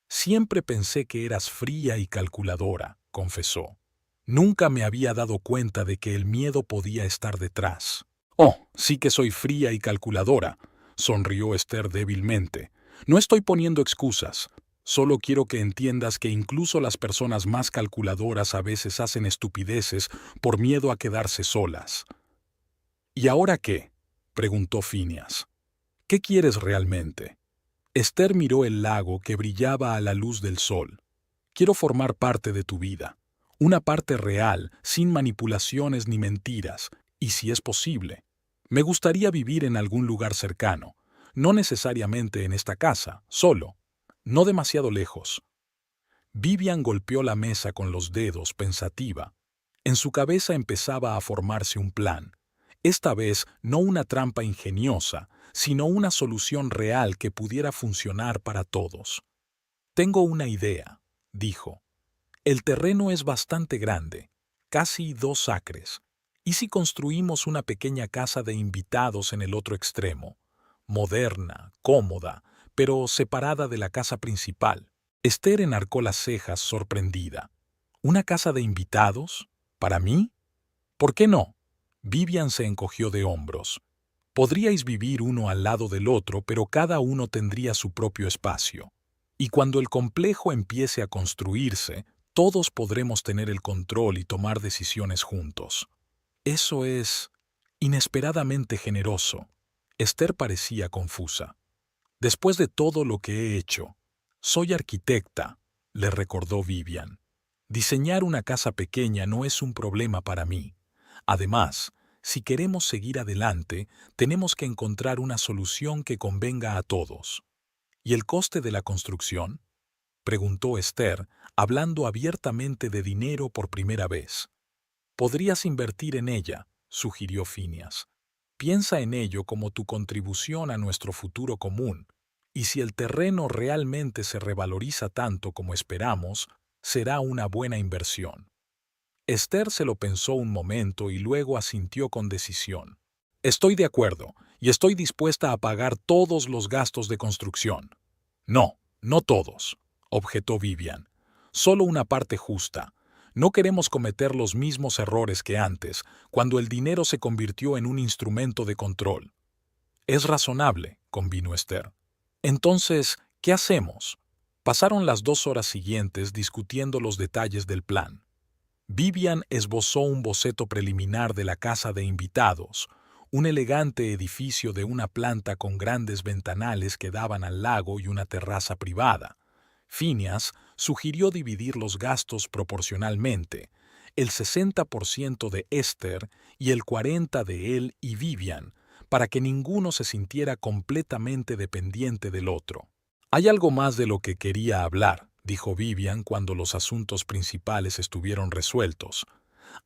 Siempre pensé que eras fría y calculadora, confesó. Nunca me había dado cuenta de que el miedo podía estar detrás. Oh, sí que soy fría y calculadora, sonrió Esther débilmente. No estoy poniendo excusas. Solo quiero que entiendas que incluso las personas más calculadoras a veces hacen estupideces por miedo a quedarse solas. ¿Y ahora qué?, preguntó Phineas. ¿Qué quieres realmente? Esther miró el lago que brillaba a la luz del sol. Quiero formar parte de tu vida, una parte real, sin manipulaciones ni mentiras, y si es posible. Me gustaría vivir en algún lugar cercano, no necesariamente en esta casa, solo, no demasiado lejos. Vivian golpeó la mesa con los dedos, pensativa. En su cabeza empezaba a formarse un plan. Esta vez no una trampa ingeniosa, sino una solución real que pudiera funcionar para todos. Tengo una idea, dijo. El terreno es bastante grande, casi 2 acres. ¿Y si construimos una pequeña casa de invitados en el otro extremo? Moderna, cómoda, pero separada de la casa principal. Esther enarcó las cejas sorprendida. ¿Una casa de invitados? ¿Para mí? ¿Por qué no? Vivian se encogió de hombros. Podríais vivir uno al lado del otro, pero cada uno tendría su propio espacio. Y cuando el complejo empiece a construirse, todos podremos tener el control y tomar decisiones juntos. Eso es inesperadamente generoso. Esther parecía confusa. Después de todo lo que he hecho, soy arquitecta, le recordó Vivian. Diseñar una casa pequeña no es un problema para mí. Además, si queremos seguir adelante, tenemos que encontrar una solución que convenga a todos. ¿Y el coste de la construcción?, preguntó Esther, hablando abiertamente de dinero por primera vez. Podrías invertir en ella, sugirió Phineas. Piensa en ello como tu contribución a nuestro futuro común, y si el terreno realmente se revaloriza tanto como esperamos, será una buena inversión. Esther se lo pensó un momento y luego asintió con decisión. Estoy de acuerdo, y estoy dispuesta a pagar todos los gastos de construcción. No, no todos, objetó Vivian. Solo una parte justa. No queremos cometer los mismos errores que antes, cuando el dinero se convirtió en un instrumento de control. Es razonable, convino Esther. Entonces, ¿qué hacemos? Pasaron las 2 horas siguientes discutiendo los detalles del plan. Vivian esbozó un boceto preliminar de la casa de invitados, un elegante edificio de una planta con grandes ventanales que daban al lago y una terraza privada. Phineas sugirió dividir los gastos proporcionalmente, el 60% de Esther y el 40% de él y Vivian, para que ninguno se sintiera completamente dependiente del otro. Hay algo más de lo que quería hablar, dijo Vivian cuando los asuntos principales estuvieron resueltos.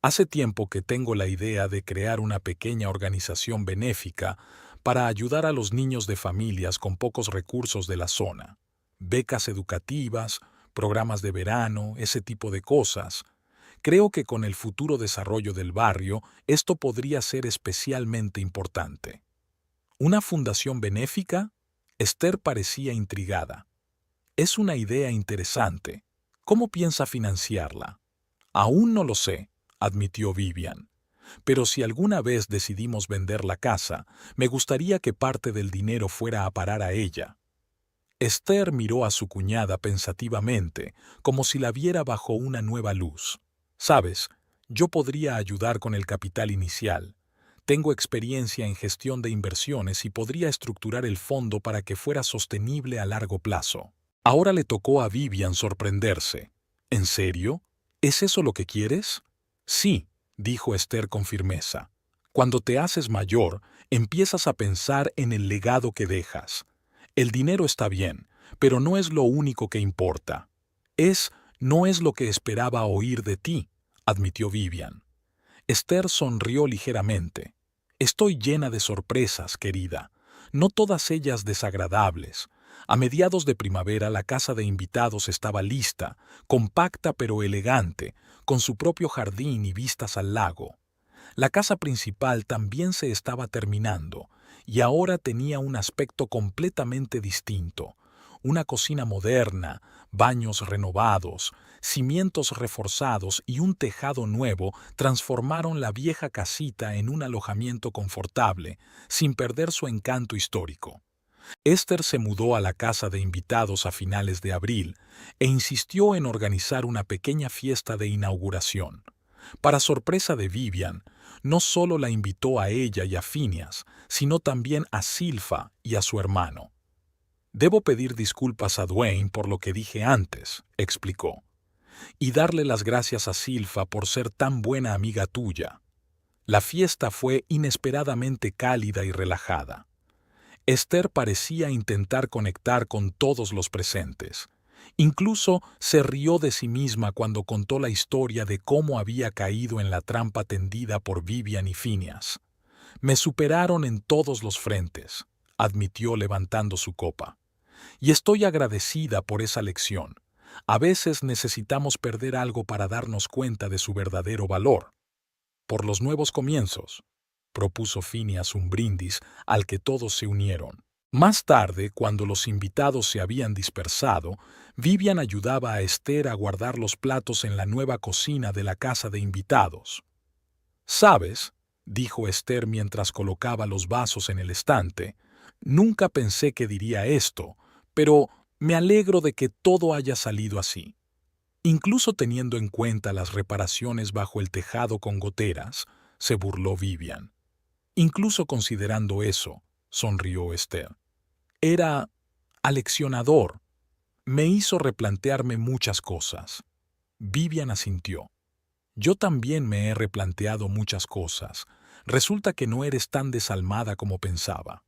Hace tiempo que tengo la idea de crear una pequeña organización benéfica para ayudar a los niños de familias con pocos recursos de la zona. Becas educativas, programas de verano, ese tipo de cosas. Creo que con el futuro desarrollo del barrio, esto podría ser especialmente importante. ¿Una fundación benéfica? Esther parecía intrigada. Es una idea interesante. ¿Cómo piensa financiarla? Aún no lo sé, admitió Vivian. Pero si alguna vez decidimos vender la casa, me gustaría que parte del dinero fuera a parar a ella. Esther miró a su cuñada pensativamente, como si la viera bajo una nueva luz. Sabes, yo podría ayudar con el capital inicial. Tengo experiencia en gestión de inversiones y podría estructurar el fondo para que fuera sostenible a largo plazo. Ahora le tocó a Vivian sorprenderse. ¿En serio? ¿Es eso lo que quieres? Sí, dijo Esther con firmeza. Cuando te haces mayor, empiezas a pensar en el legado que dejas. El dinero está bien, pero no es lo único que importa. No es lo que esperaba oír de ti, admitió Vivian. Esther sonrió ligeramente. Estoy llena de sorpresas, querida. No todas ellas desagradables. A mediados de primavera la casa de invitados estaba lista, compacta pero elegante, con su propio jardín y vistas al lago. La casa principal también se estaba terminando, y ahora tenía un aspecto completamente distinto. Una cocina moderna, baños renovados, cimientos reforzados y un tejado nuevo transformaron la vieja casita en un alojamiento confortable, sin perder su encanto histórico. Esther se mudó a la casa de invitados a finales de abril e insistió en organizar una pequeña fiesta de inauguración. Para sorpresa de Vivian, no solo la invitó a ella y a Phineas, sino también a Silpha y a su hermano. Debo pedir disculpas a Dwayne por lo que dije antes, explicó, y darle las gracias a Silpha por ser tan buena amiga tuya. La fiesta fue inesperadamente cálida y relajada. Esther parecía intentar conectar con todos los presentes. Incluso se rió de sí misma cuando contó la historia de cómo había caído en la trampa tendida por Vivian y Phineas. Me superaron en todos los frentes, admitió levantando su copa. Y estoy agradecida por esa lección. A veces necesitamos perder algo para darnos cuenta de su verdadero valor. Por los nuevos comienzos, propuso Phineas un brindis al que todos se unieron. Más tarde, cuando los invitados se habían dispersado, Vivian ayudaba a Esther a guardar los platos en la nueva cocina de la casa de invitados. «¿Sabes?», dijo Esther mientras colocaba los vasos en el estante, «nunca pensé que diría esto, pero me alegro de que todo haya salido así. Incluso teniendo en cuenta las reparaciones bajo el tejado con goteras», se burló Vivian. «Incluso considerando eso», sonrió Esther. «Era aleccionador. Me hizo replantearme muchas cosas». Vivian asintió. «Yo también me he replanteado muchas cosas. Resulta que no eres tan desalmada como pensaba».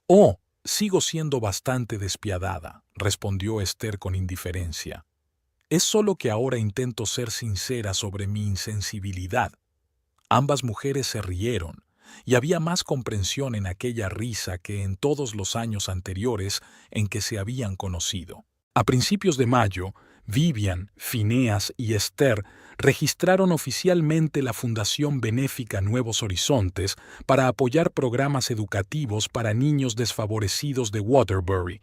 «Oh, sigo siendo bastante despiadada», respondió Esther con indiferencia. «Es solo que ahora intento ser sincera sobre mi insensibilidad». Ambas mujeres se rieron, y había más comprensión en aquella risa que en todos los años anteriores en que se habían conocido. A principios de mayo, Vivian, Phineas y Esther registraron oficialmente la Fundación Benéfica Nuevos Horizontes para apoyar programas educativos para niños desfavorecidos de Waterbury.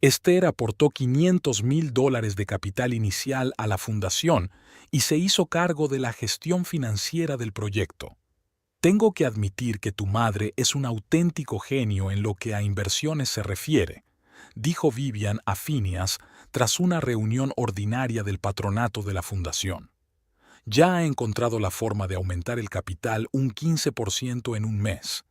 Esther aportó $500,000 de capital inicial a la fundación y se hizo cargo de la gestión financiera del proyecto. Tengo que admitir que tu madre es un auténtico genio en lo que a inversiones se refiere, dijo Vivian a Phineas tras una reunión ordinaria del patronato de la fundación. Ya ha encontrado la forma de aumentar el capital un 15% en un mes.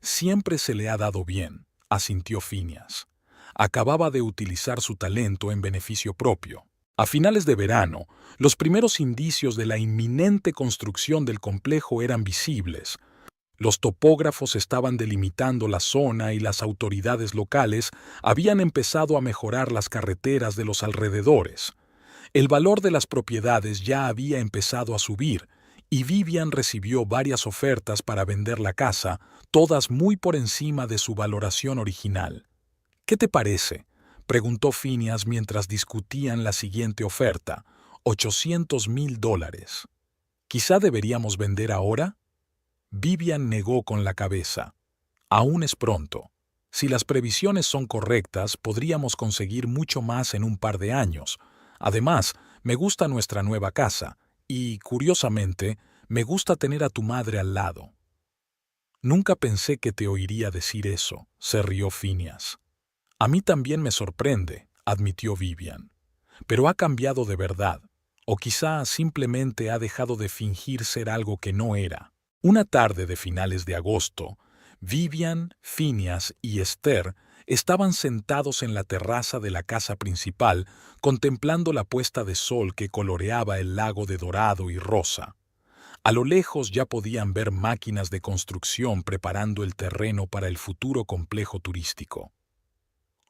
Siempre se le ha dado bien, asintió Phineas. Acababa de utilizar su talento en beneficio propio. A finales de verano, los primeros indicios de la inminente construcción del complejo eran visibles. Los topógrafos estaban delimitando la zona y las autoridades locales habían empezado a mejorar las carreteras de los alrededores. El valor de las propiedades ya había empezado a subir, y Vivian recibió varias ofertas para vender la casa, todas muy por encima de su valoración original. ¿Qué te parece?, preguntó Phineas mientras discutían la siguiente oferta, $800,000. ¿Quizá deberíamos vender ahora? Vivian negó con la cabeza. Aún es pronto. Si las previsiones son correctas, podríamos conseguir mucho más en un par de años. Además, me gusta nuestra nueva casa, y, curiosamente, me gusta tener a tu madre al lado. Nunca pensé que te oiría decir eso, se rió Phineas. A mí también me sorprende, admitió Vivian. Pero ha cambiado de verdad, o quizá simplemente ha dejado de fingir ser algo que no era. Una tarde de finales de agosto, Vivian, Phineas y Esther estaban sentados en la terraza de la casa principal contemplando la puesta de sol que coloreaba el lago de dorado y rosa. A lo lejos ya podían ver máquinas de construcción preparando el terreno para el futuro complejo turístico.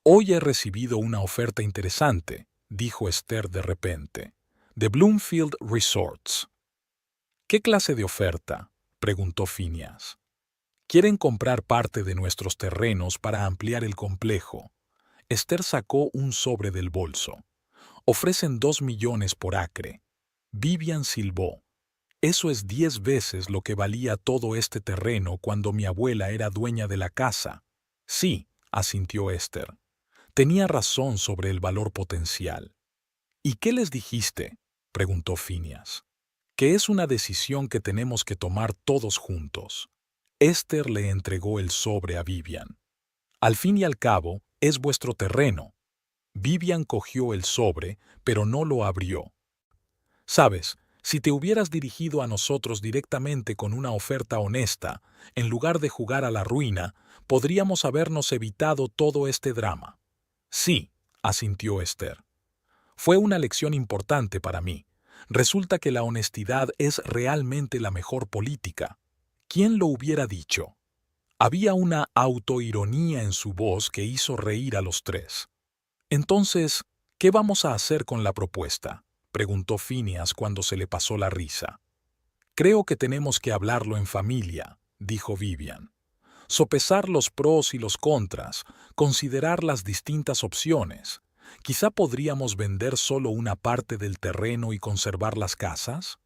«Hoy he recibido una oferta interesante», dijo Esther de repente, «de Bloomfield Resorts». «¿Qué clase de oferta?», preguntó Phineas. «Quieren comprar parte de nuestros terrenos para ampliar el complejo». Esther sacó un sobre del bolso. «Ofrecen 2 millones por acre». Vivian silbó. «Eso es 10 veces lo que valía todo este terreno cuando mi abuela era dueña de la casa». «Sí», asintió Esther. «Tenía razón sobre el valor potencial». «¿Y qué les dijiste?», preguntó Phineas. «Que es una decisión que tenemos que tomar todos juntos». Esther le entregó el sobre a Vivian. «Al fin y al cabo, es vuestro terreno». Vivian cogió el sobre, pero no lo abrió. «Sabes, si te hubieras dirigido a nosotros directamente con una oferta honesta, en lugar de jugar a la ruina, podríamos habernos evitado todo este drama». «Sí», asintió Esther. «Fue una lección importante para mí. Resulta que la honestidad es realmente la mejor política». ¿Quién lo hubiera dicho? Había una autoironía en su voz que hizo reír a los tres. «Entonces, ¿qué vamos a hacer con la propuesta?», preguntó Phineas cuando se le pasó la risa. «Creo que tenemos que hablarlo en familia», dijo Vivian. «Sopesar los pros y los contras, considerar las distintas opciones. Quizá podríamos vender solo una parte del terreno y conservar las casas.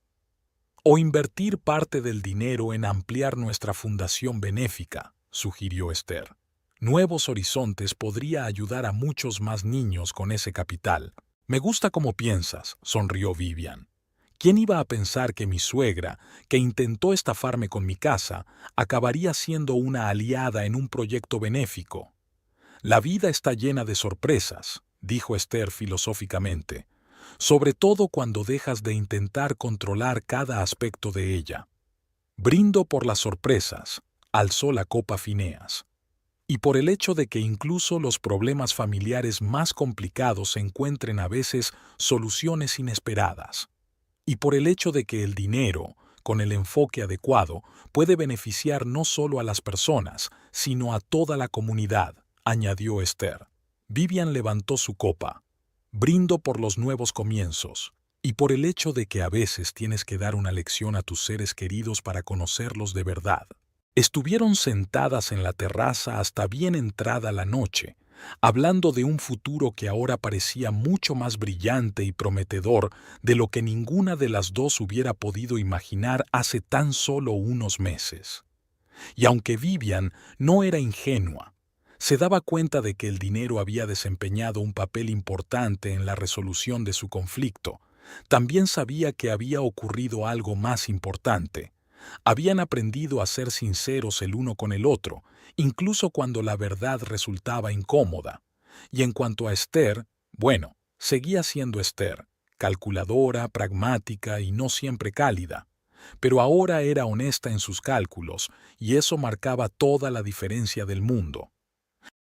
O invertir parte del dinero en ampliar nuestra fundación benéfica», sugirió Esther. «Nuevos Horizontes podría ayudar a muchos más niños con ese capital». «Me gusta cómo piensas», sonrió Vivian. «¿Quién iba a pensar que mi suegra, que intentó estafarme con mi casa, acabaría siendo una aliada en un proyecto benéfico?» «La vida está llena de sorpresas», dijo Esther filosóficamente, «sobre todo cuando dejas de intentar controlar cada aspecto de ella». «Brindo por las sorpresas», alzó la copa Phineas. «Y por el hecho de que incluso los problemas familiares más complicados encuentren a veces soluciones inesperadas. Y por el hecho de que el dinero, con el enfoque adecuado, puede beneficiar no solo a las personas, sino a toda la comunidad», añadió Esther. Vivian levantó su copa. «Brindo por los nuevos comienzos». y por el hecho de que a veces tienes que dar una lección a tus seres queridos para conocerlos de verdad. Estuvieron sentadas en la terraza hasta bien entrada la noche, hablando de un futuro que ahora parecía mucho más brillante y prometedor de lo que ninguna de las dos hubiera podido imaginar hace tan solo unos meses. Y aunque Vivian no era ingenua, se daba cuenta de que el dinero había desempeñado un papel importante en la resolución de su conflicto, también sabía que había ocurrido algo más importante. Habían aprendido a ser sinceros el uno con el otro, incluso cuando la verdad resultaba incómoda. Y en cuanto a Esther, bueno, seguía siendo Esther, calculadora, pragmática y no siempre cálida. Pero ahora era honesta en sus cálculos, y eso marcaba toda la diferencia del mundo.